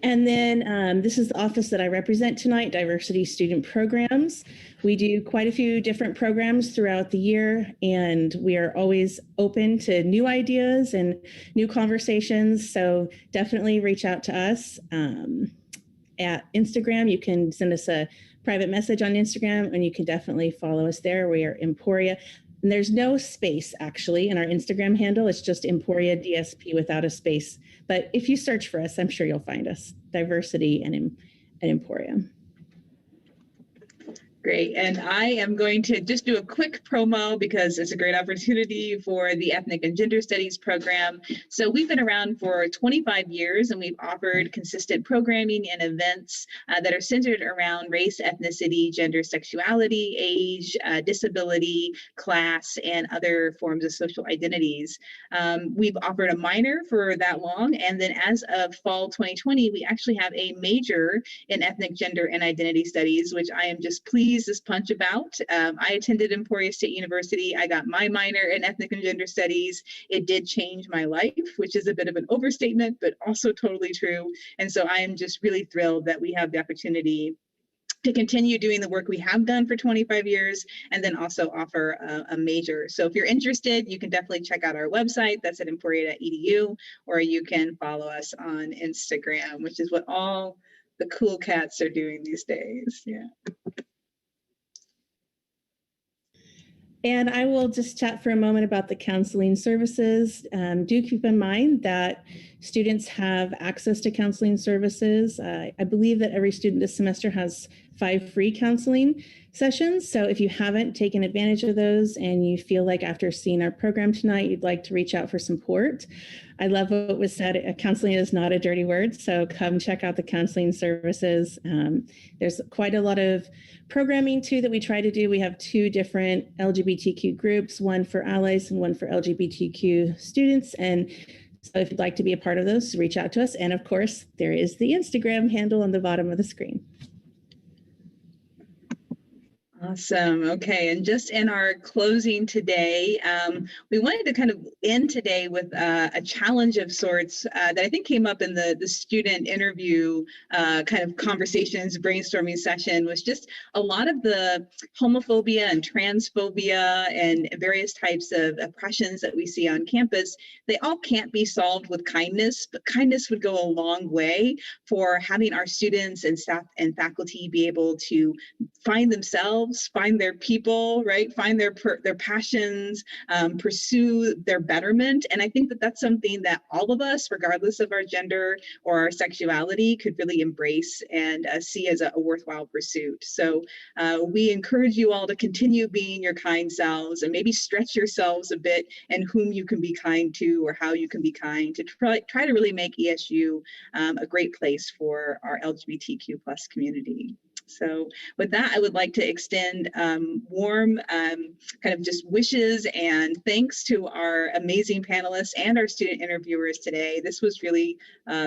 And then this is the office that I represent tonight, Diversity Student Programs. We do quite a few different programs throughout the year, and we are always open to new ideas and new conversations. So definitely reach out to us. At Instagram, you can send us a private message on Instagram, and you can definitely follow us there. We are Emporia, and there's no space actually in our Instagram handle. It's just Emporia DSP without a space. But if you search for us, I'm sure you'll find us, Diversity and Emporia. Great. And I am going to just do a quick promo because it's a great opportunity for the Ethnic and Gender Studies program. So we've been around for 25 years, and we've offered consistent programming and events that are centered around race, ethnicity, gender, sexuality, age, disability, class, and other forms of social identities. We've offered a minor for that long. And then as of fall 2020, we actually have a major in ethnic, gender, and identity studies, which I am just pleased as punch about. I attended Emporia State University. I got my minor in ethnic and gender studies. It did change my life, which is a bit of an overstatement, but also totally true. And so I am just really thrilled that we have the opportunity to continue doing the work we have done for 25 years, and then also offer a major. So if you're interested, you can definitely check out our website. That's at emporia.edu, or you can follow us on Instagram, which is what all the cool cats are doing these days. Yeah. And I will just chat for a moment about the counseling services. Do keep in mind that students have access to counseling services. I believe that every student this semester has 5 free counseling sessions. So if you haven't taken advantage of those and you feel like after seeing our program tonight, you'd like to reach out for support, I love what was said. Counseling is not a dirty word. So come check out the counseling services. There's quite a lot of programming too that we try to do. We have 2 different LGBTQ groups, one for allies and one for LGBTQ students. And so if you'd like to be a part of those, reach out to us. And of course, there is the Instagram handle on the bottom of the screen. Awesome. Okay. And just in our closing today, we wanted to kind of end today with a challenge of sorts that I think came up in the student interview kind of conversations, brainstorming session, was just a lot of the homophobia and transphobia and various types of oppressions that we see on campus. They all can't be solved with kindness, but kindness would go a long way for having our students and staff and faculty be able to find themselves, find their people, right? Find their passions, pursue their betterment. And I think that that's something that all of us, regardless of our gender or our sexuality, could really embrace and see as a worthwhile pursuit. So we encourage you all to continue being your kind selves and maybe stretch yourselves a bit in whom you can be kind to or how you can be kind to try to really make ESU a great place for our LGBTQ+ community. So with that, I would like to extend warm kind of just wishes and thanks to our amazing panelists and our student interviewers today. This was really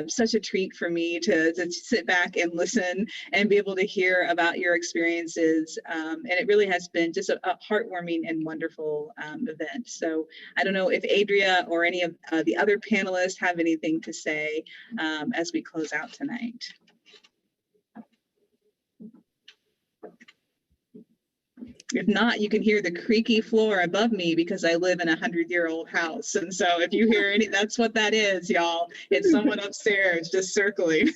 such a treat for me to sit back and listen and be able to hear about your experiences. And it really has been just a heartwarming and wonderful event. So I don't know if Adria or any of the other panelists have anything to say as we close out tonight. If not, you can hear the creaky floor above me because I live in a 100-year-old house. And so if you hear any, that's what that is, y'all. It's someone upstairs just circling.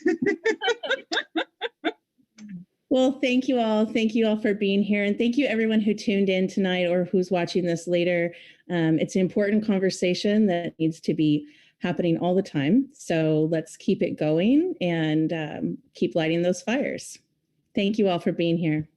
Well, thank you all. Thank you all for being here. And thank you everyone who tuned in tonight or who's watching this later. It's an important conversation that needs to be happening all the time. So let's keep it going and keep lighting those fires. Thank you all for being here.